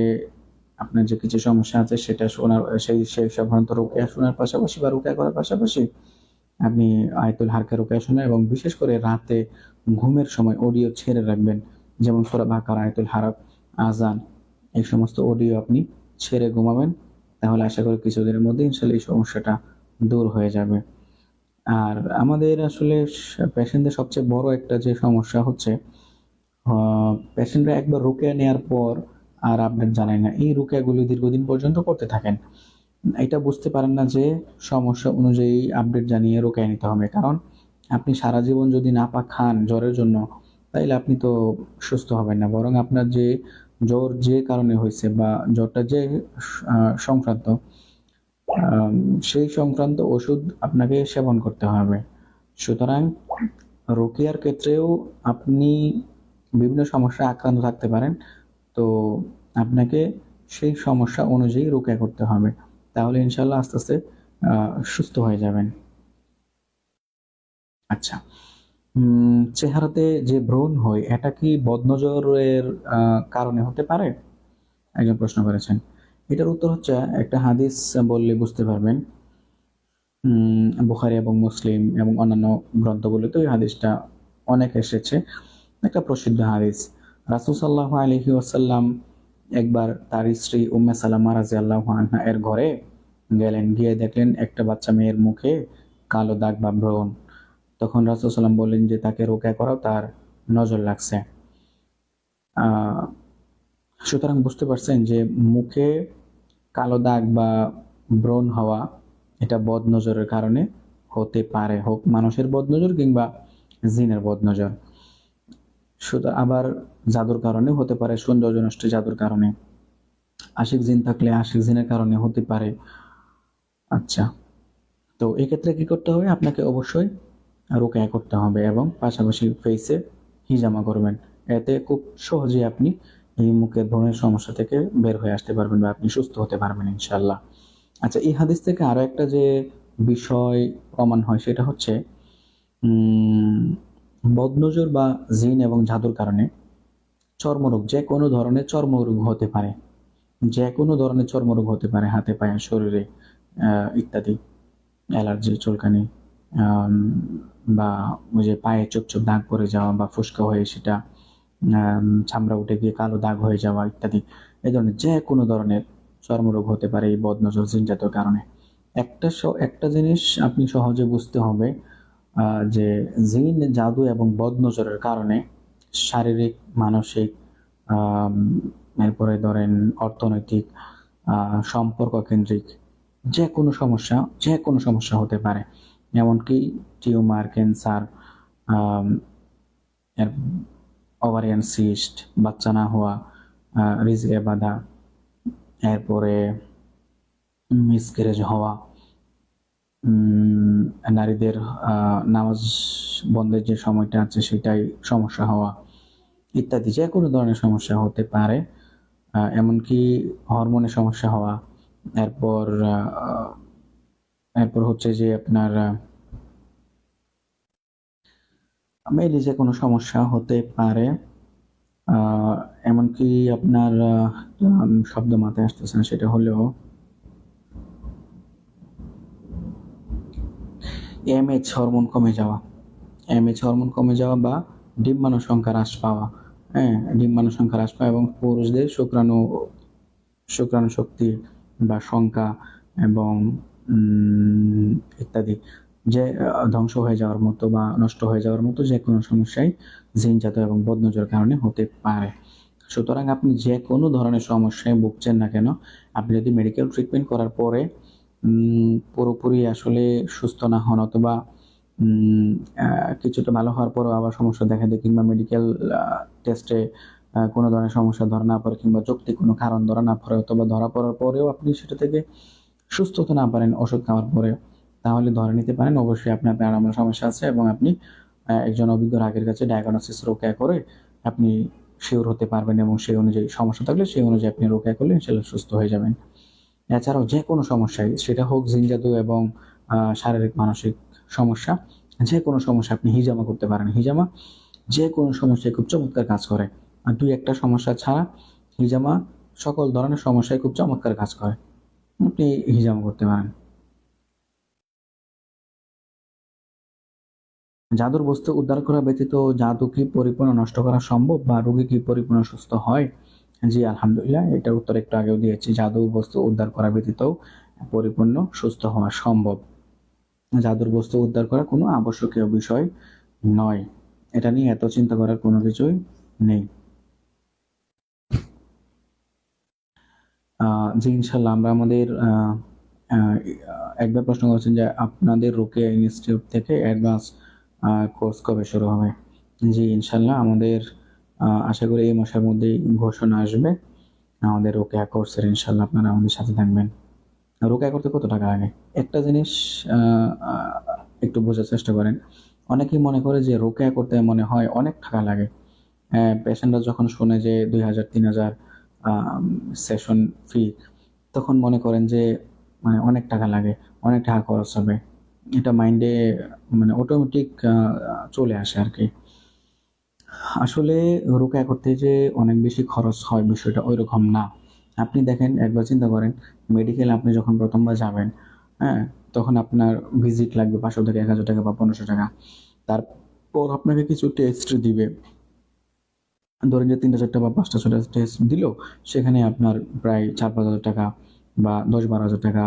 Speaker 1: আপনার যে কিছু সমস্যা আছে সেটা শোনার, সেই সাধারণত রুকায়া শোনার পাশাপাশি বা রুকায়া করার পাশাপাশি আপনি আয়াতুল হালকা রুকায়া শোনেন এবং বিশেষ করে রাতে ঘুমের সময় অডিও ছেড়ে রাখবেন। যেমন সূরা বাকারা, আয়াতুল হারাক, আযান, এই সমস্ত অডিও আপনি ছেড়ে ঘুমাবেন। তাহলে আশা করি কিছুদিনের মধ্যে ইনশাআল্লাহ এই সমস্যাটা দূর হয়ে যাবে। আর আমাদের আসলে পেশেন্টদের সবচেয়ে বড় একটা যে সমস্যা হচ্ছে, পেশেন্টরা একবার রুকিয়া নেওয়ার পর আর আপডেট জানায় না। এই রুকিয়াগুলি দীর্ঘদিন পর্যন্ত করতে থাকেন। এটা বুঝতে পারেন না যে সমস্যা অনুযায়ী আপডেট জানিয়ে রুকিয়া নিতে হবে। কারণ আপনি সারা জীবন যদি নাপা খান জ্বরের জন্য, তাইলে আপনি তো সুস্থ হবেন না। বরং আপনার যে জ্বর যে কারণে হয়েছে বা জ্বরটা যে সংক্রান্ত, সেই সংক্রান্ত ওষুধ আপনাকে সেবন করতে হবে। সুতরাং রুকিয়ার ক্ষেত্রেও আপনি বিভিন্ন সমস্যায় আক্রান্ত থাকতে পারেন। তো আপনাকে সেই সমস্যা অনুযায়ী রুকিয়া করতে হবে। তাহলে ইনশাআল্লাহ আস্তে আস্তে সুস্থ হয়ে যাবেন। আচ্ছা, চেহারাতে যে ব্রণ হয় এটা কি বদনজরের কারণে হতে পারে? একজন প্রশ্ন করেছেন। এটার উত্তর হচ্ছে, একটা হাদিস বললে বুঝতে পারবেন। বুখারী এবং মুসলিম এবং অন্যান্য গ্রন্থগুলোতে এই হাদিসটা অনেক এসেছে। একটা প্রসিদ্ধ হাদিস। রাসূল সাল্লাল্লাহু আলাইহি ওয়াসাল্লাম একবার তার স্ত্রী উম্মে সালামা রাদিয়াল্লাহু আনহা এর ঘরে গেলেন, গিয়ে দেখলেন একটা বাচ্চা মেয়ের মুখে কালো দাগ বা ব্রণ। তখন রাসূল সাল্লাম বললেন যে তাকে রুকিয়া করাও, তার নজর লাগছে। সুতরাং বুঝতে পারছেন যে মুখে কালো দাগ বা ব্রণ হওয়া এটা বদনজরের কারণে হতে পারে, হোক মানুষের বদনজর কিংবা জিনের বদনজর। আবার জাদুর কারণে হতে পারে, সৌন্দর্য নষ্ট জাদুর কারণে, আশিক জিন থাকলে আশিক জিনের কারণে হতে পারে। আচ্ছা, তো এক্ষেত্রে কি করতে হবে? আপনাকে অবশ্যই রুকিয়া করতে হবে এবং পাশাপাশি ফেসে হিজামা করবেন। এতে খুব সহজে আপনি এই মুখের ব্রণের সমস্যা থেকে বের হয়ে আসতে পারবেন বা আপনি সুস্থ হতে পারবেন ইনশাআল্লাহ। আচ্ছা, এই হাদিস থেকে আরো একটা যে বিষয় প্রমাণ হয় সেটা হচ্ছে, বদনজর বা জিন এবং জাদুর কারণে চর্মরোগ, যে কোনো ধরনের চর্মরোগ হতে পারে। যে কোনো ধরনের চর্মরোগ হতে পারে, হাতে পায়ে শরীরে ইত্যাদি, অ্যালার্জি, চুলকানি, আম, বা ওই যে পায়ে চোপ চোপ দাগ পড়ে যাওয়া বা ফোস্কা হয়ে সেটা চামড়া উঠে গিয়ে কালো দাগ হয়ে যাওয়া ইত্যাদি, এই ধরনের যে কোনো ধরনের চর্মরোগ হতে পারে এই বদনজর জিনজাত কারণে। একটা জিনিস আপনি সহজে বুঝতে হবে, যে জিন, জাদু এবং বদনজরের কারণে শারীরিক, মানসিক, আম, এরপরে ধরেন অর্থনৈতিক, সম্পর্ক কেন্দ্রিক যে কোনো সমস্যা হতে পারে। এমনকি টিউমার, ক্যান্সার, এর ওভারিয়ান সিস্ট, বাচ্চা না হওয়া, রিজকে বাধা, এরপরে মিসক্যারেজ হওয়া, নারীদের নামাজ বন্ধের যে সময়টা আছে সেটাই সমস্যা হওয়া ইত্যাদি যে কোনো ধরনের সমস্যা হতে পারে। এমনকি হরমোনের সমস্যা হওয়া, এরপর এরপর হচ্ছে যে আপনার মেয়েলি যে কোনো সমস্যা হতে পারে। এমনকি আপনার শব্দ মাথায় আসতেছে না, সেটা হলেও এমএইচ হরমোন কমে যাওয়া, বা ডিম্বাণু সংখ্যা হ্রাস পাওয়া। হ্যাঁ, ডিম্বাণু সংখ্যা হ্রাস পাওয়া এবং পুরুষদের শুক্রাণু শক্তি বা সংখ্যা এবং ইত্যাদি যে ধ্বংস হয়ে যাওয়ার মতো বা নষ্ট হয়ে যাওয়ার মতো যে কোনো সমস্যাই জিনজাত এবং বদনজরের কারণে হতে পারে। সুতরাং আপনি যে কোনো ধরনের সমস্যায় ভুগছেন না কেন, আপনি যদি মেডিকেল ট্রিটমেন্ট করার পরে পুরোপুরি আসলে সুস্থ না হন, অথবা কিছুটা ভালো হওয়ার পরও আবার সমস্যা দেখা দেয়, কিংবা মেডিকেল টেস্টে কোনো ধরনের সমস্যা ধরা না পড়ে, কিংবা যৌক্তিক কোনো কারণ ধরা না পড়ে, অথবা ধরা পড়ার পরেও আপনি সেটা থেকে সুস্থ হতে না পারেন ওষুধ খাওয়ার পরে, তাহলে ধরে নিতে পারেন অবশ্যই আপনার প্যারানর্মাল সমস্যা আছে, এবং আপনি একজন অভিজ্ঞ রাগের কাছে ডায়াগনোসিস রোকেয়া করে আপনি শিওর হতে পারবেন, এবং সেই অনুযায়ী সমস্যা থাকলে সেই অনুযায়ী আপনি রোকেয়া করলে ইনশাল্লাহ সুস্থ হয়ে যাবেন। এছাড়াও যে কোনো সমস্যায়, সেটা হোক জিনজাদু এবং শারীরিক মানসিক সমস্যা, যে কোনো সমস্যা আপনি হিজামা করতে পারেন। হিজামা যে কোনো সমস্যায় খুব চমৎকার কাজ করে, আর দুই একটা সমস্যা ছাড়া হিজামা সকল ধরনের সমস্যায় খুব চমৎকার কাজ করে, আপনি হিজামা করতে পারেন। জাদুর বস্তু উদ্ধার করা ব্যতীত জাদু কি পরিপূর্ণ নষ্ট করা সম্ভব, বা রোগী কি পরিপূর্ণ সুস্থ হয়? জি আলহামদুলিল্লাহ, এটার উত্তর একটু আগেও দিয়েছি। জাদুর বস্তু উদ্ধার করা ব্যতীত পরিপূর্ণ সুস্থ হওয়া সম্ভব। জাদুর বস্তু উদ্ধার করা কোনো আবশ্যকীয় বিষয় নয়, এটা নিয়ে এত চিন্তা করার কোনো কিছুই নেই। জি ইনশাল্লাহ, আমরা আমাদের একবার প্রশ্ন করেছেন যে আপনাদের রুকিয়া ইনস্টিটিউট থেকে অ্যাডভান্স কোর্স কবে শুরু হবে? জি ইনশাল্লাহ, আমাদের আশা করি এই মাসের মধ্যেই ঘোষণা আসবে আমাদের রুকিয়া কোর্সের। ইনশাল্লাহ আপনারা আমাদের সাথে থাকবেন। রুকিয়া করতে কত টাকা লাগে? একটা জিনিস একটু বোঝার চেষ্টা করেন। অনেকেই মনে করে যে রুকিয়া করতে মনে হয় অনেক টাকা লাগে। পেশেন্টরা যখন শুনে যে 2000 3000 সেশন ফি, তখন মনে করেন যে মানে অনেক টাকা লাগে, অনেক টাকা খরচ হবে, এটা মাইন্ডে মানে অটোমেটিক চলে আসে আর কি। আসলে রুকিয়া করতে যে অনেক বেশি খরচ হয় বিষয়টা ওইরকম না। আপনি দেখেন, একবার চিন্তা করেন, মেডিকেল আপনি যখন প্রথমবার যাবেন, হ্যাঁ, তখন আপনার ভিজিট লাগবে 500 থেকে 1000 টাকা বা 1500 টাকা। তারপর আপনাকে কিছু টেস্ট দিবে, ধরেন যে 3টা 4টা বা 5টা 6টা টেস্ট দিল, সেখানে আপনার প্রায় 4-5 হাজার টাকা বা 10-12 হাজার টাকা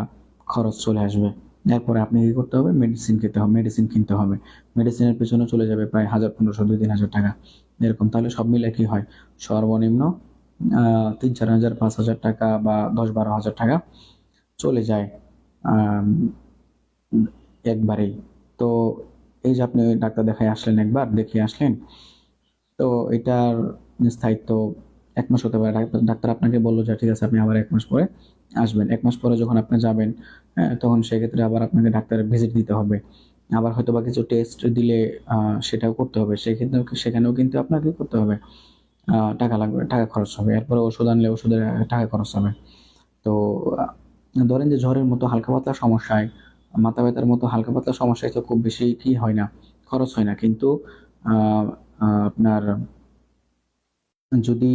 Speaker 1: খরচ চলে আসবে। এরপরে আপনি কি করতে হবে? মেডিসিন কিনতে হবে। মেডিসিনের পেছনে চলে যাবে প্রায় 1500, 2000, 3000 টাকা এরকম। তাহলে সব মিলে কি হয়? সর্বনিম্ন 3-4 হাজার, 5 হাজার টাকা বা 10-12 হাজার টাকা চলে যায় একবারেই। তো এই যে আপনি ডাক্তার দেখায় আসলেন, একবার দেখিয়ে আসলেন, তো এটার স্থায়িত্ব 1 মাস হতে পারে। ডাক্তার আপনাকে বললো যে ঠিক আছে আপনি আবার 1 মাস পরে আসবেন। 1 মাস পরে যখন আপনি যাবেন, হ্যাঁ, তখন সেক্ষেত্রে আবার আপনাকে ডাক্তারের ভিজিট দিতে হবে, আবার হয়তো বা কিছু টেস্ট দিলে সেটাও করতে হবে। সেখানেও কিন্তু আপনাকে করতে হবে, টাকা লাগবে, টাকা খরচ হবে। এরপরে ওষুধ আনলে ওষুধের টাকা খরচ হবে। তো ধরেন যে জ্বরের মতো হালকা পাতলা সমস্যায়, মাথা ব্যথার মতো হালকা পাতলা সমস্যায় তো খুব বেশি কি হয় না, খরচ হয় না। কিন্তু আপনার যদি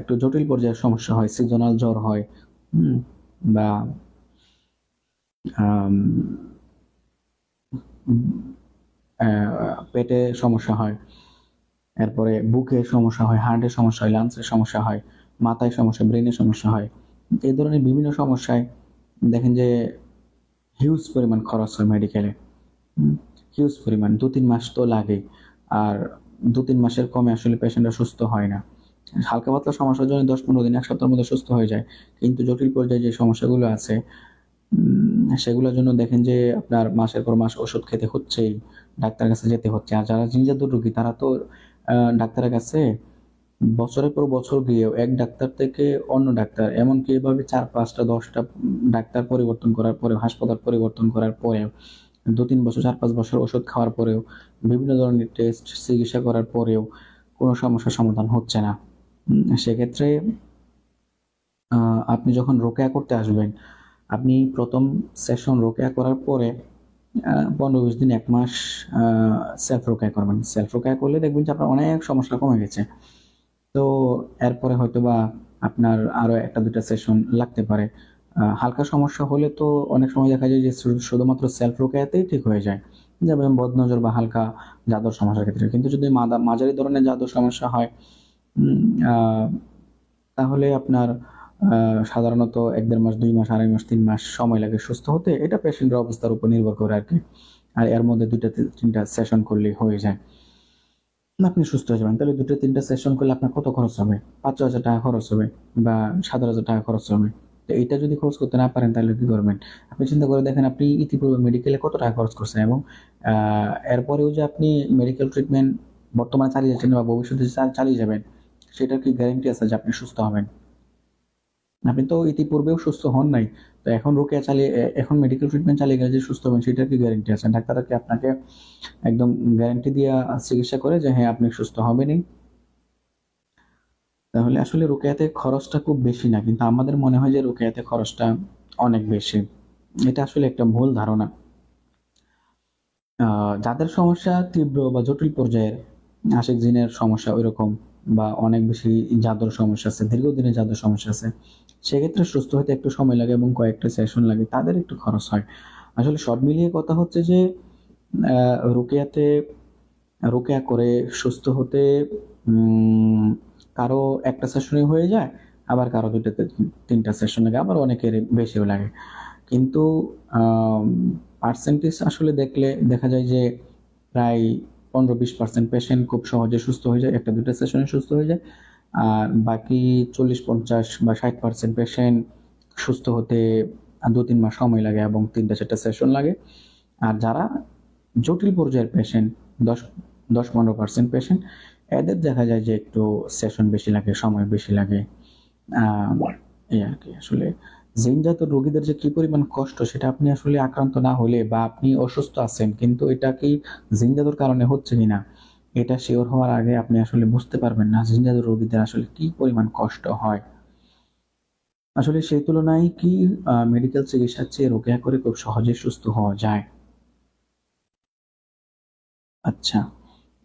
Speaker 1: একটু জটিল পর্যায়ের সমস্যা হয়, সিজনাল জ্বর হয়, বা আম, পেটে সমস্যা হয়, এরপরে বুকে সমস্যা হয়, হার্টের সমস্যা হয়, লাংসের সমস্যা হয়, মাথায় সমস্যা, ব্রেনের সমস্যা হয়। এই ধরনের বিভিন্ন সমস্যায় দেখেন যে হিউজ পরিমাণ খরচ হয় মেডিকেলে। হিউজ পরিমাণ, 2-3 মাস তো লাগে। আর 2-3 মাসের কমে আসলে পেশেন্টরা সুস্থ হয় না। হালকা পাতলা সমস্যার জন্য 10-15 দিন, 1 সপ্তাহের মধ্যে সুস্থ হয়ে যায়। কিন্তু জটিল পর্যায়ে যে সমস্যাগুলো আছে, সেগুলোর জন্য দেখেন যে আপনার মাসের পর মাস ওষুধ খেতে হচ্ছেই, ডাক্তারের কাছে যেতে হচ্ছে। আর যারা জিনজাত রোগী তারা তো ডাক্তারের কাছে বছরের পর বছর গিয়েও এক ডাক্তার থেকে অন্য ডাক্তার, এমনকি এভাবে 4-5টা 10টা ডাক্তার পরিবর্তন করার পরে, হাসপাতাল পরিবর্তন করার পরেও, 2-3 বছর 4-5 বছর ওষুধ খাওয়ার পরেও, বিভিন্ন ধরনের টেস্ট চিকিৎসা করার পরেও কোনো সমস্যার সমাধান হচ্ছে না। সেক্ষেত্রে আপনি যখন রোকেয়া করতে আসবেন, আপনি প্রথম সেশন রোকেয়া করার পরে 15-20 দিন, 1 মাস সেলফ রোকেয়া করবেন। সেলফ রোকেয়া করলে দেখবেন যে আপনার অনেক সমস্যা কমে গেছে। তো এরপরে হয়তোবা আপনার আরো 1-2টা সেশন লাগতে পারে। হালকা সমস্যা হলে তো অনেক সময় দেখা যায় যে শুধুমাত্র সেলফ রোকেয়াতেই ঠিক হয়ে যায়, যেমন বদনজর বা হালকা জাদুর সমস্যার ক্ষেত্রে। কিন্তু যদি মাঝারি ধরনের জাদুর সমস্যা হয়, তাহলে আপনার সাধারণত 1-1.5 মাস, 2 মাস, 2.5 মাস, 3 মাস সময় লাগে সুস্থ হতে। এটা পেশেন্টের অবস্থার উপর নির্ভর করে আর কি। আর এর মধ্যে 2-3টা সেশন করলেই হয়ে যায়, আপনি সুস্থ হয়ে যাবেন। তাহলে 2-3টা সেশন করলে আপনার কত খরচ হবে? 5,000 টাকা খরচ হবে বা 7,000 টাকা খরচ হবে। তো এইটা যদি খরচ করতে না পারেন তাহলে কি করবেন? আপনি চিন্তা করে দেখেন, আপনি ইতিপূর্বে মেডিকেলে কত টাকা খরচ করছেন, এবং এরপরেও যে আপনি মেডিকেল ট্রিটমেন্ট বর্তমানে চালিয়ে যাচ্ছেন বা ভবিষ্যতে চালিয়ে যাবেন, সেটার কি গ্যারান্টি আছে যে আপনি সুস্থ হবেন? আপনি তো ইতিপূর্বেও সুস্থ হন নাই। তো এখন রোকেয়া চালিয়ে, এখন মেডিকেল ট্রিটমেন্ট চালিয়ে গেলে যে সুস্থ হবেন, সেটার কি গ্যারান্টি আছে? ডাক্তাররা কি আপনাকে একদম গ্যারান্টি দিয়ে চিকিৎসা করে যে হ্যাঁ আপনি সুস্থ হবেনই? তাহলে আসলে রোকেয়াতে খরচটা খুব বেশি না, কিন্তু আমাদের মনে হয় যে রোকেয়াতে খরচটা অনেক বেশি। এটা আসলে একটা ভুল ধারণা। যাদের সমস্যা তীব্র বা জটিল পর্যায়ের, আশিক জিনের সমস্যা ওইরকম, বা অনেক বেশি জাদুর সমস্যা আছে, দীর্ঘদিনের জাদুর সমস্যা আছে, সেক্ষেত্রে সুস্থ হতে একটু সময় লাগে এবং কয়েকটা সেশন লাগে, তাদের একটু খরচ হয়। আসলে সব মিলিয়ে কথা হচ্ছে যে রোকেয়াতে, রোকেয়া করে সুস্থ হতে কারো একটা সেশনে হয়ে যায়, আবার কারো 2-3টা সেশন লাগে, আবার অনেকের বেশিও লাগে। কিন্তু পার্সেন্টেজ আসলে দেখলে দেখা যায় যে প্রায় 15-20% পেশেন্ট খুব সহজে সুস্থ হয়ে যায়, 1-2টা সেশনে সুস্থ হয়ে যায়। আর বাকি 40-50 বা 60% পেশেন্ট সুস্থ হতে 2-3 মাস সময় লাগে এবং 3টা-4টা সেশন লাগে। আর যারা জটিল পর্যায়ের পেশেন্ট, 10-15% পেশেন্ট, এদের দেখা যায় যে একটু সেশন বেশি লাগে, সময় বেশি লাগে। এই আর কি। আসলে জিনজাত রোগীদের যে কি পরিমাণ কষ্ট, সেটা আপনি আসলে আক্রান্ত না হলে বা আপনি অসুস্থ আছেন কিন্তু এটা কি জিনজাতুর কারণে হচ্ছে কিনা, এটা শিওর হওয়ার আগে আপনি আসলে বুঝতে পারবেন না জিনজাত রোগীদের আসলে কি পরিমাণ কষ্ট হয়। আসলে সেই তুলনায় কি মেডিকেল চিকিৎসার চেয়ে রোকেয়া করে খুব সহজে সুস্থ হওয়া যায়। আচ্ছা,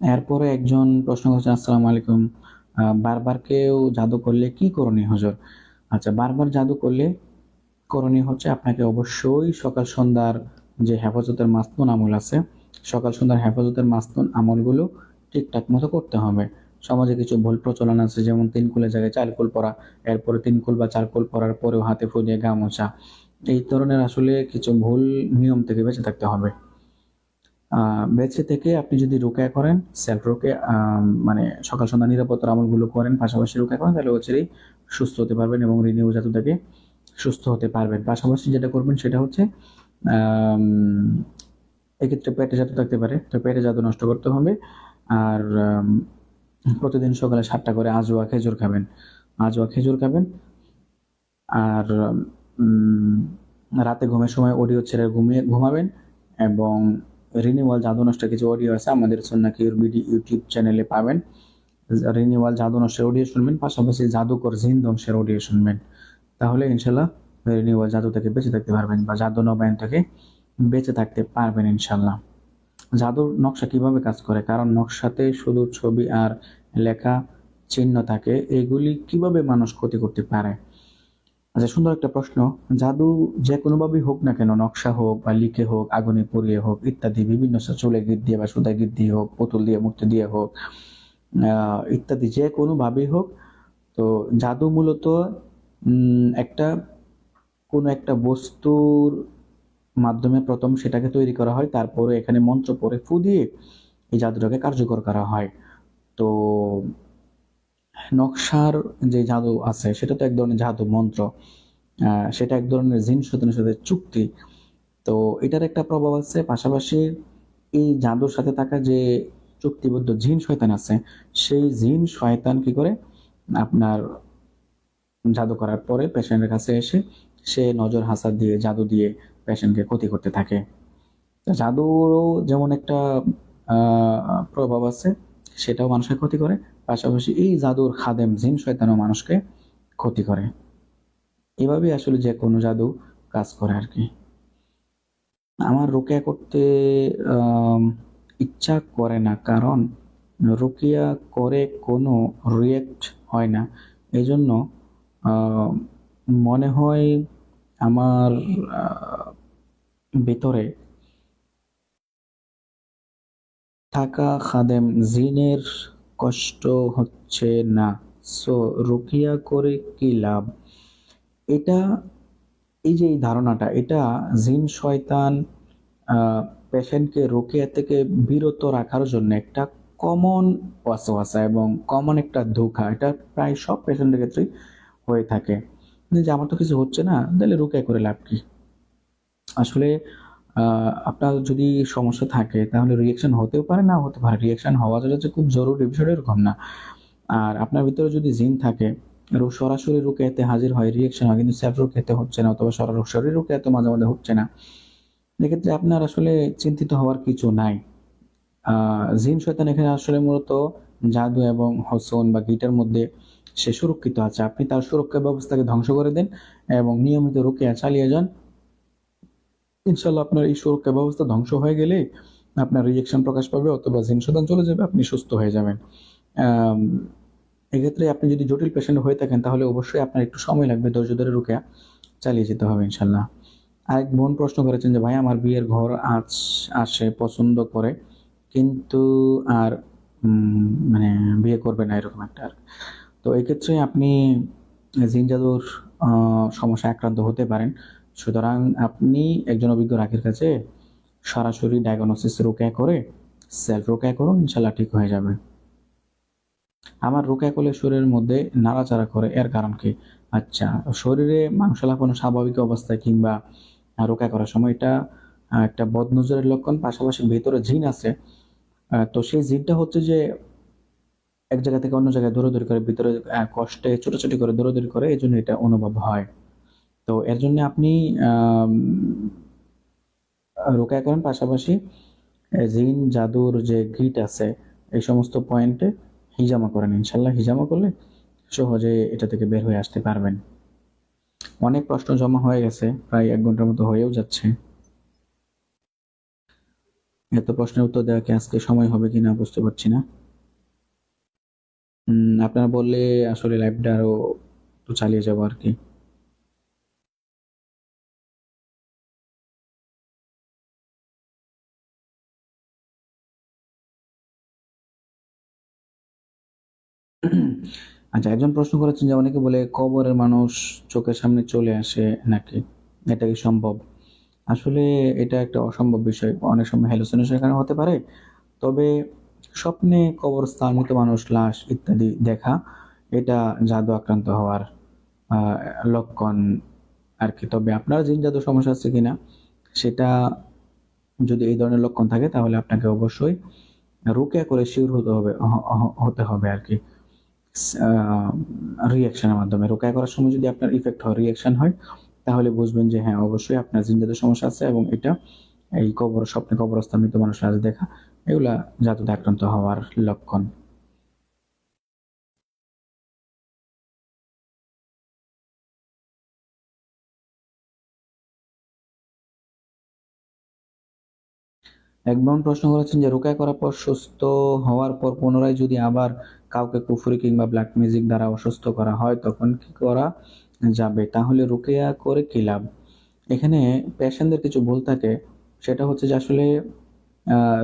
Speaker 1: এরপরে একজন প্রশ্ন করছে, আসসালামু আলাইকুম, বারবার কেউ জাদু করলে কি করণীয় হুজুর? আচ্ছা, বারবার জাদু করলে করণীয় হচ্ছে আপনাকে অবশ্যই সকাল সন্ধ্যার যে হেফাজতের মাসনুন আমল আছে, সকাল সন্ধ্যার হেফাজতের মাসনুন আমলগুলো ঠিকঠাক মতো করতে হবে। সমাজে কিছু ভুল প্রচলন আছে, যেমন 3 কুলের জায়গায় 4 কুল পরা, এরপরে 3 কুল বা 4 কুল পরার পরেও হাতে ফু দিয়ে গা মোছা। এই ধরনের আসলে কিছু ভুল নিয়ম থেকে বেঁচে থাকতে হবে। বেঁচে থেকে আপনি যদি রোকেয়া করেন, সেলফ রোকেয়া, মানে সকাল সন্ধ্যা নিরাপত্তার আমলগুলো করেন, পাশাপাশি রোকেয়া করেন, তাহলে অচিরেই সুস্থ হতে পারবেন এবং রিনিউ জাতু থেকে সুস্থ হতে পারবেন। পাশাপাশি যেটা করবেন সেটা হচ্ছে, এক্ষেত্রে পেটে জাদু থাকতে পারে, তো পেটে জাদু নষ্ট করতে হবে। আর প্রতিদিন সকালে 7টা করে আজওয়া খেজুর খাবেন, আজওয়া খেজুর খাবেন। আর রাতে ঘুমের সময় অডিও ছেড়ে ঘুমাবেন। এবং রিনিউয়াল জাদু নষ্টের কিছু অডিও আছে, আমাদের সুন্নাহ কিউর বিডি ইউটিউব চ্যানেলে পাবেন। রিনিউয়াল জাদু নষ্টের অডিও শুনবেন, পাশাপাশি জাদুকর জিন ধ্বংসের অডিও শুনবেন। তাহলে ইনশাল্লাহ রিনিউয়াল জাদু থেকে বেঁচে থাকতে পারবেন বা জাদু নবায়ন থেকে বেঁচে থাকতে পারবেন ইনশাল্লাহ। জাদুর নকশা কিভাবে কাজ করে? কারণ নকশাতে শুধু ছবি আর লেখা চিহ্ন থাকে, এগুলি কিভাবে মানুষ ক্ষতি করতে পারে? আচ্ছা, সুন্দর একটা প্রশ্ন। জাদু যে কোনোভাবেই হোক না কেন, নকশা হোক বা লিখে হোক, আগুনে পুড়িয়ে হোক ইত্যাদি, বিভিন্ন চুলে গিট দিয়ে বা সুতায় গিট দিয়ে হোক, পুতুল দিয়ে মূর্তি দিয়ে হোক, ইত্যাদি যে কোনোভাবেই হোক, তো জাদু মূলত একটা কোনো একটা বস্তুর মাধ্যমে প্রথম সেটাকে তৈরি করা হয়, তারপরে এখানে মন্ত্র পড়ে ফু দিয়ে এই জাদুটাকে কার্যকর করা হয়। তো নকশার যে জাদু আছে সেটা তো এক ধরনের জাদু মন্ত্র, সেটা এক ধরনের জিন শয়তানের সাথে চুক্তি। তো এটার একটা প্রভাব আছে, পাশাপাশি এই জাদুর সাথে থাকা যে চুক্তিবদ্ধ জিন শয়তান আছে, সেই জিন শয়তান কি করে আপনার জাদু করার পরে পেশেন্টের কাছে এসে সে নজর হাসাদ দিয়ে জাদু দিয়ে পেশেন্টকে ক্ষতি করতে থাকে। জাদুরও যেমন একটা প্রভাব আছে, সেটাও মানুষের ক্ষতি করে, পাশাপাশি এই জাদুর খাদেম জিন শয়তানও মানুষকে ক্ষতি করে। এভাবেই আসলে যে কোনো জাদু কাজ করে আর কি। আমার রুকিয়া করতে ইচ্ছা করে না, কারণ রুকিয়া করে কোনো রিয়েক্ট হয় না। এই জন্য মনে হয় আমার ভিতরে থাকা খাদেম জিনের কষ্ট হচ্ছে না, সো রুকিয়া করে কি লাভ? এটা, এই যে এই ধারণাটা, এটা জিন শয়তান পেশেন্টকে রুকিয়া থেকে বিরত রাখার জন্য একটা কমন ওয়াসওয়াসা এবং কমন একটা ধোঁকা, এটা প্রায় সব পেশেন্টের ক্ষেত্রেই হয়ে থাকে যে আমার তো কিছু হচ্ছে না, তাহলে রুকিয়া করে লাভ কি? আসলে আপনার যদি সমস্যা থাকে তাহলে রিয়েকশন হতেও পারে, না হতে পারে। রিয়েকশন হওয়া যে খুব জরুরি বিষয়টা এরকম না। আর আপনার ভিতরে যদি জিন থাকে, সরাসরি রুকিয়াতে হাজির হয়, রিয়েকশন হয়, কিন্তু সেলফ রুকিয়াতে হচ্ছে না, অথবা সরাসরি রুকিয়াতে মাঝে মাঝে হচ্ছে না, এক্ষেত্রে আপনার আসলে চিন্তিত হওয়ার কিছু নাই। জিন শয়তান এখানে আসলে মূলত জাদু এবং হসন বা গিটার মধ্যে সে সুরক্ষিত আছে। আপনি তার সুরক্ষা ব্যবস্থাকে ধ্বংস করে দেন এবং নিয়মিত রুকিয়া চালিয়ে যান, ইনশাল্লাহ আপনার এই সুরক্ষা ব্যবস্থা ধ্বংস হয়ে গেলে আপনার রিজেকশন প্রকাশ পাবে, অথবা জিন শয়তান চলে যাবে, আপনি সুস্থ হয়ে যাবেন। আম, এক্ষেত্রে আপনি যদি জটিল পেশেন্ট হয়ে থাকেন তাহলে অবশ্যই আপনার একটু সময় লাগবে, ধৈর্য ধরে রুকিয়া চালিয়ে যেতে হবে ইনশাল্লাহ। আরেক বোন প্রশ্ন করেছেন যে ভাই আমার বিয়ের ঘর আসে পছন্দ করে, কিন্তু আর মানে বিয়ে করবে না এরকম একটা আর। তো এক্ষেত্রে আপনি জিন জাদুর সমস্যায় আক্রান্ত হতে পারেন। সুতরাং আপনি একজন অভিজ্ঞ রাখির কাছে সরাসরি ডায়াগনোসিস রুকিয়া করে সেলফ রুকিয়া করুন, ইনশাল্লাহ ঠিক হয়ে যাবে। আমার রুকিয়া করলে শরীরের মধ্যে নাড়াচাড়া করে, এর কারণ কি? আচ্ছা, শরীরে মাংস লাফানো স্বাভাবিক অবস্থায় কিংবা রুকিয়া করার সময় এটা একটা বদনজরের লক্ষণ, পাশাপাশি ভেতরে জিন আছে। তো সেই জিনটা হচ্ছে যে এক জায়গা থেকে অন্য জায়গায় দৌড়াদৌড়ি করে, ভিতরে কষ্টে ছোটাছুটি করে দৌড়াদৌড়ি করে, এই জন্য এটা অনুভব হয়। তো এর জন্য আপনি আম, রুকিয়া করেন, পাশাপাশি জিন জাদুর যে গিট আছে এই সমস্ত পয়েন্টে হিজামা করেন, ইনশাল্লাহ হিজামা করলে সহজে এটা থেকে বের হয়ে আসতে পারবেন। অনেক প্রশ্ন জমা হয়ে গেছে, প্রায় 1 ঘন্টার মতো হয়েও যাচ্ছে। এত প্রশ্নের উত্তর দেওয়া কি আজকে সময় হবে কিনা বুঝতে পারছি না। আপনারা বললে আসলে লাইভটা আরো একটু চালিয়ে যাবো আর কি। আচ্ছা, একজন প্রশ্ন করেছেন যে অনেকে বলে কবরের মানুষ চোখের সামনে চলে আসে নাকি, এটা কি সম্ভব? আসলে এটা একটা অসম্ভব বিষয়, অনেক সময় হ্যালুসিনেশন এখানে হতে পারে। তবে স্বপ্নে কবরস্থান, মৃত মানুষ, লাশ ইত্যাদি দেখা, এটা জাদু আক্রান্ত হওয়ার আহ, লক্ষণ আর কি। তবে আপনার জিন জাদু সমস্যা আছে কিনা সেটা, যদি এই ধরনের লক্ষণ থাকে তাহলে আপনাকে অবশ্যই রুকিয়া করে শিওর হতে হবে, হতে হবে আর কি। রিয়াকশনের মাধ্যমে রুকিয়া করার সময় যদি আপনার ইফেক্ট হয়, রিয়াকশন হয়, তাহলে বুঝবেন যে হ্যাঁ অবশ্যই আপনার জিন জাদুর সমস্যা আছে, এবং এটা এই স্বপ্নে কবরস্থান, মৃত মানুষ, লাশ দেখা, এগুলা জাদুতে আক্রান্ত হওয়ার লক্ষণ। এক বোন প্রশ্ন করেছেন যে রুকিয়া করার পর সুস্থ হওয়ার পর পুনরায় যদি আবার কাউকে কুফরি কিংবা ব্ল্যাক ম্যাজিক দ্বারা অসুস্থ করা হয় তখন কি করা যাবে? তাহলে রুকিয়া করে কি লাভ? এখানে পেশেন্টদের কিছু ভুল থাকে, সেটা হচ্ছে যে আসলে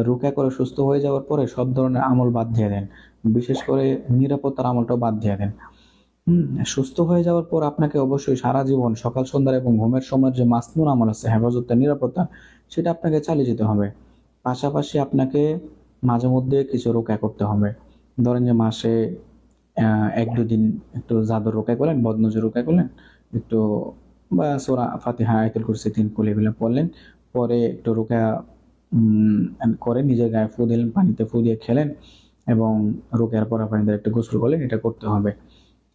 Speaker 1: রুকিয়া করে সুস্থ হয়ে যাওয়ার পরে সব ধরনের আমল বাদ দিয়ে দেন, বিশেষ করে নিরাপত্তার আমলটাও বাদ দিয়ে দেন। সুস্থ হয়ে যাওয়ার পর আপনাকে অবশ্যই সারা জীবন সকাল সন্ধ্যা এবং ঘুমের সময় যে মাসনুন আমল আছে হেফাজতের, নিরাপত্তা, সেটা আপনাকে চালিয়ে যেতে হবে। পাশাপাশি আপনাকে মাঝে মধ্যে কিছু রুকিয়া করতে হবে। ধরেন যে মাসে ১-২ দিন একটু জাদুর রুকিয়া করলেন, বদনজর রুকিয়া করলেন, একটু বা সূরা ফাতিহা, আয়াতুল কুরসি, ৩ কুল এগুলো পড়লেন। পরে একটু রুকিয়া করে নিজের গায়ে ফু দিলেন, পানিতে ফু দিয়ে খেলেন এবং রুকিয়ার পরা পানি দিয়ে একটু গোসল করলেন। এটা করতে হবে।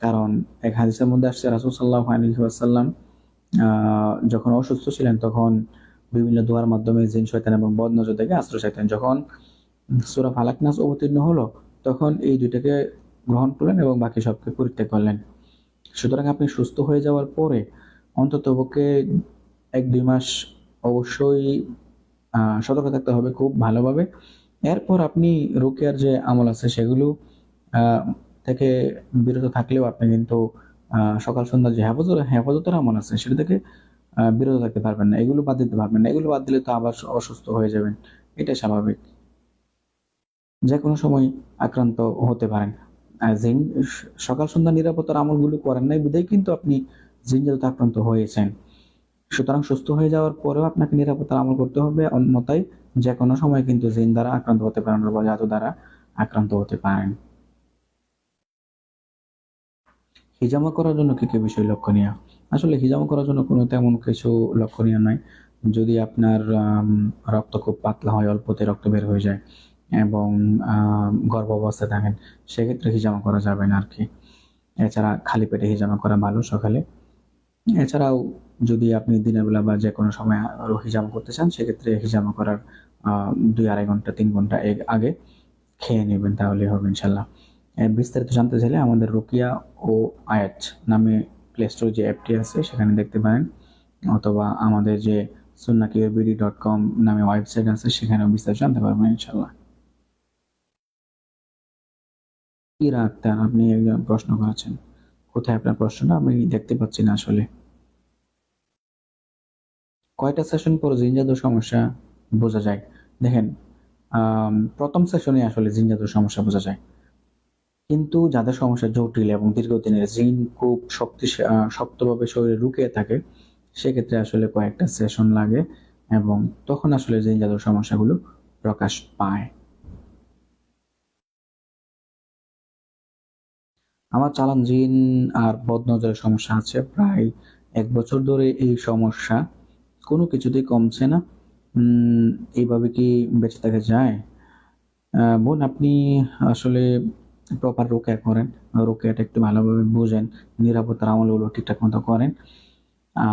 Speaker 1: কারণ এক হাদিসের মধ্যে আসছে রাসূল সাল্লাল্লাহু আলাইহি ওয়াসাল্লাম যখন অসুস্থ ছিলেন তখন বিভিন্ন দোয়ার মাধ্যমে জিন, শয়তান এবং বদনজর থেকে আশ্রয় চাইতেন। যখন সূরা ফালাক নাস অবতীর্ণ হলো তখন এই দুইটাকে গ্রহণ করলেন এবং বাকি সবকে পরিত্যাগ করলেন। সুতরাং আপনি সুস্থ হয়ে যাওয়ার পরে অন্ততপক্ষে ১-২ মাস অবশ্যই সতর্ক থাকতে হবে খুব ভালোভাবে। এরপর আপনি রুকিয়ার যে আমল আছে সেগুলো আ থেকে বিরত থাকলেও আপনি কিন্তু সকাল সন্ধ্যা যে হেফাজতের আমল আছে সেটা থেকে বিরত থাকতে পারবেন না। এগুলো বাদ দিতে পারবেন না। এগুলো বাদ দিলে তো আবার অসুস্থ হয়ে যাবেন। এটাই স্বাভাবিক। যেকোনো সময় আক্রান্ত হতে পারেন। জিন সকাল সন্ধ্যা নিরাপত্তার আমলগুলো করেন নাই বিধায় কিন্তু আপনি জিনজাতে আক্রান্ত হয়েছেন। সুতরাং সুস্থ হয়ে যাওয়ার পরেও আপনাকে নিরাপত্তার আমল করতে হবে। অন্যথায় যেকোনো সময় কিন্তু জিন দ্বারা আক্রান্ত হতে পারেন বা জাদু দ্বারা আক্রান্ত হতে পারেন। হিজামা করার জন্য কি বিষয় লক্ষণীয়? আসলে হিজামা করার জন্য কোনো তেমন কিছু লক্ষণীয় নয়। যদি আপনার রক্ত খুব পাতলা হয়, অল্পতে রক্ত বের হয়ে যায় এবং গর্ভাবস্থায় থাকেন, সেক্ষেত্রে হিজামা করা যাবে না আরকি। এছাড়া খালি পেটে হিজামা করা ভালো সকালে। এছাড়াও যদি আপনি দিনের বেলা বা যেকোনো সময় হিজামা করতে চান, সেক্ষেত্রে হিজামা করার ২-২.৫ ঘন্টা ৩ ঘন্টা আগে খেয়ে নিবেন, তাহলেই হবে ইনশাআল্লাহ। বিস্তারিত জানতে চাইলে আমাদের রুকিয়া ও আয়াত নামে প্লে স্টোরে যে অ্যাপটি আছে সেখানে দেখতে পারেন, অথবা আমাদের যে sunnahkbd.com নামে ওয়েবসাইট আছে সেখানেও বিস্তারিত জানতে পারবেন ইনশাআল্লাহ। ইরা আক্তার, আপনি একজন প্রশ্ন করেছেন। কোথায় আপনার প্রশ্নটা? আমি দেখতে পাচ্ছি না আসলে। কয়টা সেশন পর জিন জাদুর সমস্যা বোঝা যায়? দেখেন, প্রথম সেশনে আসলে জিন জাদুর সমস্যা বোঝা যায়। কিন্তু যাদের সমস্যা জটিল এবং দীর্ঘদিনের, জিন খুব শক্তভাবে শরীরে লুকিয়ে থাকে, সেক্ষেত্রে আসলে কয়েকটা সেশন লাগে এবং তখন আসলে জিন জাদুর সমস্যাগুলো প্রকাশ পায়। আমার চালান জিন আর বদনজরের সমস্যা আছে প্রায় ১ বছর ধরে। এই সমস্যা কোনো কিছুতেই কমছে না। এইভাবে কি বেঁচে থাকা যায়? বোন, আপনি আসলে প্রপার রুকিয়া করেন। রুকিয়াটা একটু ভালোভাবে বুঝেন। নিরাপত্তার আমলগুলো ঠিকঠাক মতো করেন। আ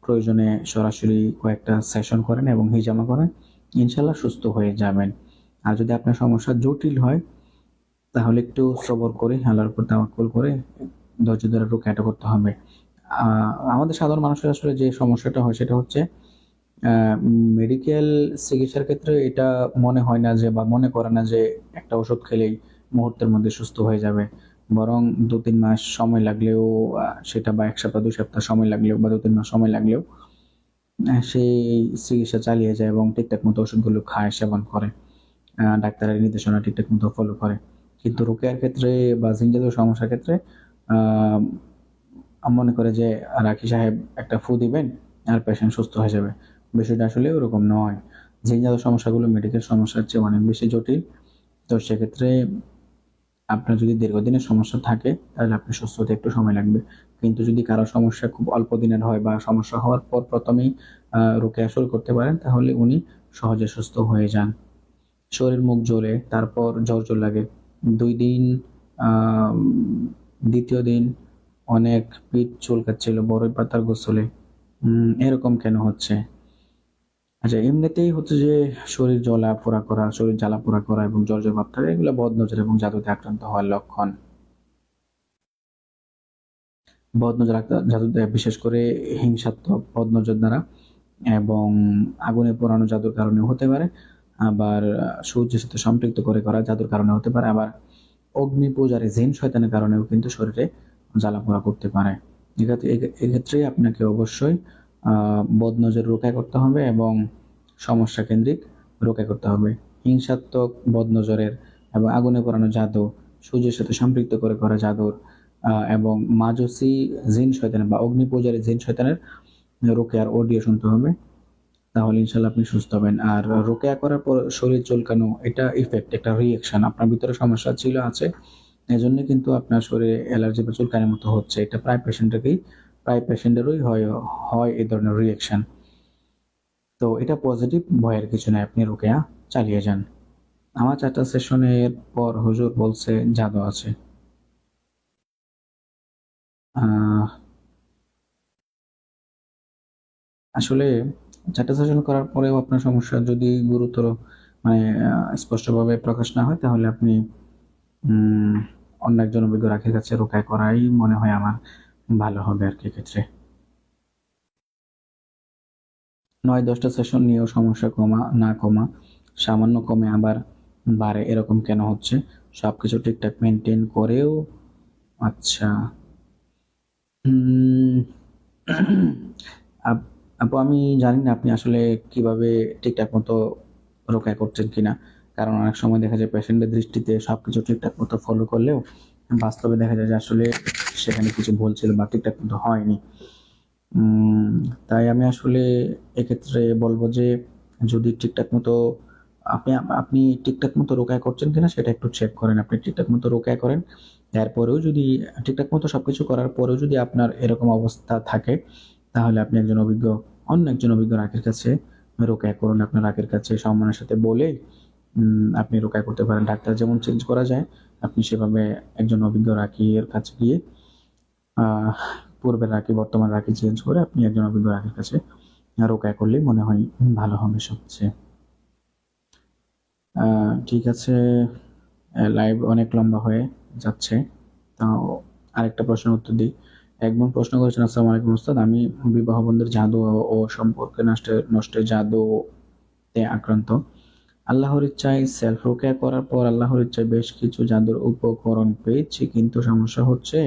Speaker 1: প্রয়োজনে সরাসরি কয়েকটা সেশন করেন এবং হিজামা করেন। ইনশাআল্লাহ সুস্থ হয়ে যাবেন। আর যদি আপনার সমস্যা জটিল হয় তাহলে একটু সবর করে, আল্লাহর উপর তাওয়াক্কুল করে ধৈর্য ধরে রুকিয়াটা করতে হবে। আ আমাদের সাধারণ মানুষের আসলে যে সমস্যাটা হয় সেটা হচ্ছে আ মেডিকেল চিকিৎসার ক্ষেত্রে এটা মনে হয় না যে, বা মনে করে না যে একটা ওষুধ খেলেই মুহূর্তের মধ্যে সুস্থ হয়ে যাবে। বরং ২-৩ মাস সময় লাগলেও সেটা, বা ১ সপ্তাহ ২ সপ্তাহ সময় লাগলেও বা ২-৩ মাস সময় লাগলেও সেই চিকিৎসা চালিয়ে যায় এবং ঠিকঠাক মতো ওষুধগুলো খায়, সেবন করে। ডাক্তারের নির্দেশনা ঠিকঠাক মতো ফলো করে। কিন্তু রুকিয়ার ক্ষেত্রে বা জিনজাতীয় সমস্যার ক্ষেত্রে আ মনে করে যে রাকি সাহেব একটা ফু দিবেন আর পেশেন্ট সুস্থ হয়ে যাবে। বিষয়টা আসলে ওরকম নয়। জিনজাত সমস্যাগুলো মেডিকেল সমস্যার চেয়ে অনেক বেশি জটিল। তো সেক্ষেত্রে আপনার যদি দীর্ঘদিনের সমস্যা থাকে তাহলে আপনি সুস্থ হতে একটু সময় লাগবে। কিন্তু যদি কারো সমস্যা খুব অল্প দিনের হয় বা সমস্যা হওয়ার পর প্রথমেই রুকিয়া শুরু করতে পারেন তাহলে উনি সহজে সুস্থ হয়ে যান। শরীর মুখ জ্বলে, তারপর জ্বর লাগে। ২ দিন, আম ২য় দিন অনেক পিঠ চুলকাচ্ছিল বড়ই পাতার গোসলে। এরকম কেন হচ্ছে? আচ্ছা, এমনিতেই হচ্ছে যে শরীর জ্বলা-পোড়া করা, শরীর জ্বালা-পোড়া করা এবং জ্বর, জ্বর ভাব থাকা, এগুলো বদনজর এবং জাদুতে আক্রান্ত হওয়ার লক্ষণ। বদনজর জাদুতে, বিশেষ করে হিংসাত্মক বদনজর দ্বারা এবং আগুনে পোড়ানো জাদুর কারণেও হতে পারে। আবার সূর্যের সাথে সম্পৃক্ত করে করা জাদুর কারণে হতে পারে। আবার অগ্নি পূজারী জিন শয়তানের কারণেও কিন্তু শরীরে জ্বালাপোড়া করতে পারে। এক্ষেত্রে আপনাকে অবশ্যই বদনজর রোকা করতে হবে এবং সমস্যা কেন্দ্রিক রোকা করতে হবে। হিংসাত্মক বদনজরের এবং আগুনে পোড়ানো জাদু, সূর্যের সাথে সম্পৃক্ত করে করা জাদুর এবং মাজুসি জিন শয়তানের বা অগ্নি পূজারী জিন শয়তানের রোকেয়ার অডিও শুনতে হবে। তাহলে ইনশাল্লাহ আপনি সুস্থ হবেন। আর রোকেয়া করার পর শরীর চুলকানো এটা ইফেক্ট, একটা রিয়েকশন। আপনার ভিতরে সমস্যা ছিল আছে, এজন্য কিন্তু আপনার শরীরে অ্যালার্জি বা চুলকানির মতো হচ্ছে। এটা প্রায় পেশেন্টেরই হয় এই ধরনের রিয়েকশন। তো এটা পজিটিভ, ভয়ের কিছু নাই, আপনি রোকেয়া চালিয়ে যান। আমার 4টা সেশনের পর হুজুর বলছে জাদু আছে। আসলে 4টা সেশন করার পরেও আপনার সমস্যা যদি গুরুতর মানে স্পষ্টভাবে প্রকাশ না হয়, তাহলে আপনি অন্য একজন অভিজ্ঞ রাখির কাছে রোকায় করাই মনে হয় আমার ভালো হবে আর কি। ক্ষেত্রে 9-10টা সেশন নিয়েও সমস্যা কমা সামান্য কমে আবার বাড়ে, এরকম কেন হচ্ছে? সবকিছু ঠিকঠাক মেনটেন করেও। আচ্ছা, আপু আমি জানি না আপনি আসলে কিভাবে ঠিকঠাক মতো রোকায় করছেন কিনা, কারণ অনেক সময় দেখা যায় পেশেন্টের দৃষ্টিতে সবকিছু ঠিকঠাক মতো ফলো করলেও বাস্তবে দেখা যায় যে আসলে সেখানে কিছু ভুল ছিল বা ঠিকঠাক মতো হয়নি। তাই আমি আসলে এক্ষেত্রে বলবো যে যদি ঠিকঠাক মতো আপনি ঠিকঠাক মতো রোকায় করছেন কিনা সেটা একটু চেক করেন। আপনি ঠিকঠাক মতো রোকায় করেন, তারপরেও যদি ঠিকঠাক মতো সবকিছু করার পরেও যদি আপনার এরকম অবস্থা থাকে, তাহলে আপনি অন্য একজন অভিজ্ঞ রাকির কাছে রোকায় করুন। আপনার রাকির কাছে সম্মানের সাথে বলে আপনি রোকায় করতে পারেন। ডাক্তার যেমন চেঞ্জ করা যায়, আপনি সেভাবে একজন অভিজ্ঞ রাকির কাছে গিয়ে পূর্বের রাকি বর্তমান রাকি চেঞ্জ করে আপনি একজন অভিজ্ঞ রাকির কাছে রোকায় করলেই মনে হয় ভালো হবে সবচেয়ে। ঠিক আছে, লাইভ অনেক লম্বা হয়ে যাচ্ছে, তাও আরেকটা প্রশ্নের উত্তর দিই। এক বোন প্রশ্ন করেছেন, আসসালামু আলাইকুম উস্তাদ, আমি বিবাহ বন্ধের জাদু ও সম্পর্কে নষ্টের জাদুতে আক্রান্ত। আল্লাহর ইচ্ছায় সেলফ রোকেয়া করার পর আল্লাহর ইচ্ছায় বেশ কিছু জাদুর উপকরণ পেয়েছি, কিন্তু সমস্যা হচ্ছে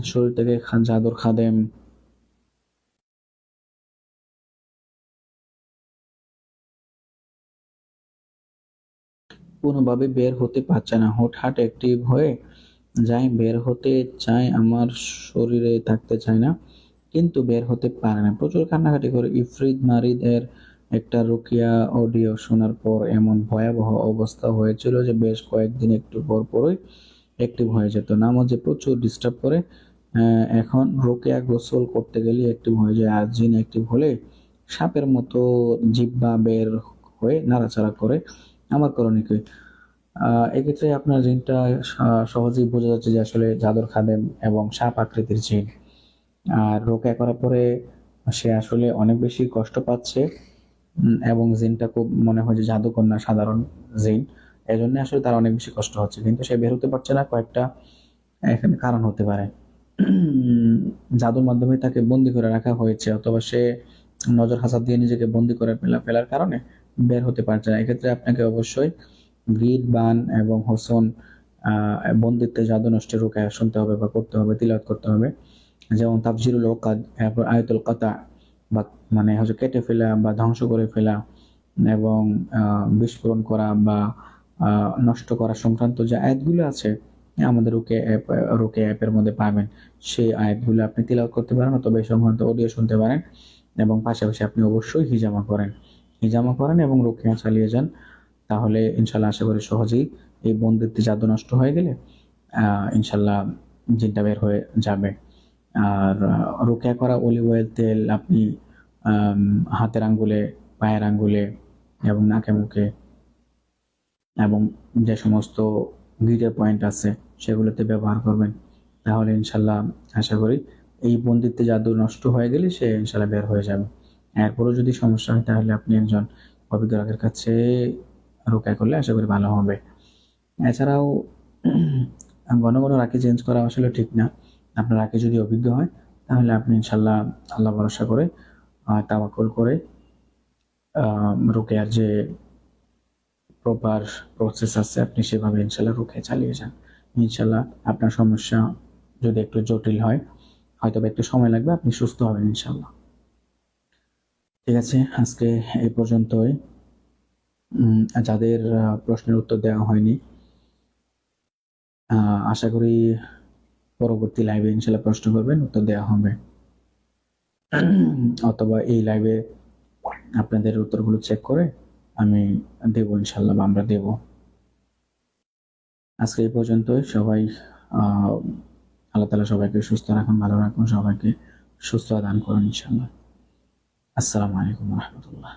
Speaker 1: শরীর থেকে জাদুর খাদেম কোনোভাবে বের হতে পারছে না। হুটহাট অ্যাক্টিভ হয়ে যায়, বের হতে চায়, আমার শরীরে থাকতে চায় না, কিন্তু বের হতে পারে না। প্রচুর কান্নাকাটি করে। ইফরিত মারিদ এর একটা রুকিয়া অডিও শোনার পর এমন ভয়াবহ অবস্থা হয়েছিল যে বেশ কয়েকদিন একটু পর পরই অ্যাক্টিভ হয়ে যেত। নামাজে প্রচুর ডিস্টার্ব করে। এখন রোকেয়া গোসল করতে গেলে অ্যাক্টিভ হয়ে যায়। আর জিন অ্যাক্টিভ হলে সাপের মতো জিহ্বা বের হয়ে নাড়াচাড়া করে। আমার করণীয় কি? এক্ষেত্রে আপনার জিনটা সহজেই বোঝা যাচ্ছে যে আসলে জাদুর খাদেম এবং সাপ আকৃতির জিন। আর রোকেয়া করার পরে সে আসলে অনেক বেশি কষ্ট পাচ্ছে এবং জিনটা খুব মনে হয় যে জাদুকর না, সাধারণ জিন। এজন্য আসলে তার অনেক বেশি কষ্ট হচ্ছে, কিন্তু সে বের হতে পারছে না। কয়েকটা এখানে কারণ হতে পারে। জাদুর মাধ্যমে তাকে বন্দি করে রাখা হয়েছে, অথবা সে নজর হাসাদ দিয়ে নিজেকে বন্দি করে ফেলার কারণে বের হতে পারছে না। এক্ষেত্রে আপনাকে অবশ্যই গিট বান এবং হোসন বন্দিত্বে জাদু নষ্টের রুকায়া শুনতে হবে বা করতে হবে, তিলাওয়াত করতে হবে। যেমন তাফজিরুল ওকাদ, এরপর আয়াতুল কাতা, বা মানে হচ্ছে কেটে ফেলা বা ধ্বংস করে ফেলা এবং বিস্ফোরণ করা বা নষ্ট করা সংক্রান্ত যে আয়াতগুলো আছে আমাদের রুকে অ্যাপের মধ্যে পাবেন, সেই আয়াতগুলো আপনি তিলাওয়াত করতে পারেন, অথবা এই সংক্রান্ত অডিও শুনতে পারেন। এবং পাশাপাশি আপনি অবশ্যই হিজামা করেন এবং রুকিয়া চালিয়ে যান। তাহলে ইনশাল্লাহ আশা করি সহজেই এই বন্দিত্বে জাদু নষ্ট হয়ে গেলে ইনশাল্লাহ জিনটা বের হয়ে যাবে। আর রোকেয়া করা অলিভ অয়েল তেল আপনি হাতের আঙ্গুলে, পায়ের আঙ্গুলে এবং নাকে মুখে এবং যে সমস্ত গিটের পয়েন্ট আছে সেগুলোতে ব্যবহার করবেন। তাহলে ইনশাল্লাহ আশা করি এই বন্দিত্বে জাদু নষ্ট হয়ে গেলে সে ইনশাল্লাহ বের হয়ে যাবে। এরপরও যদি সমস্যা হয় তাহলে আপনি একজন অভিজ্ঞ রাগের কাছে রোকেয়া করলে আশা করি ভালো হবে। এছাড়াও ঘন ঘন রাখি চেঞ্জ করা আসলে ঠিক না। আপনার রাখি যদি অভিজ্ঞ হয় তাহলে আপনি ইনশাল্লাহ আল্লাহ ভরসা করে তাওয়াক্কুল করে রোকেয়ার যে প্রপার প্রসেস আছে, আপনি সেভাবে ইনশাল্লাহ রুকিয়া চালিয়ে যান। ইনশাল্লাহ আপনার সমস্যা যদি একটু জটিল হয়, হয়তো একটু সময় লাগবে, আপনি সুস্থ হবেন ইনশাল্লাহ। ঠিক আছে, আজকে এই পর্যন্তই। যাদের প্রশ্নের উত্তর দেওয়া হয়নি, আশা করি পরবর্তী লাইভে ইনশাল্লাহ প্রশ্ন করবেন, উত্তর দেওয়া হবে, অথবা এই লাইভে আপনাদের উত্তরগুলো চেক করে আমি দেবো ইনশাল্লাহ, বা আমরা দেব। আজকে এই পর্যন্তই। সবাই আল্লাহ তাআলা সবাইকে সুস্থ রাখুন, ভালো রাখুন, সবাইকে সুস্থ দান করুন ইনশাল্লাহ। আসসালামু আলাইকুম ওয়া রাহমাতুল্লাহ।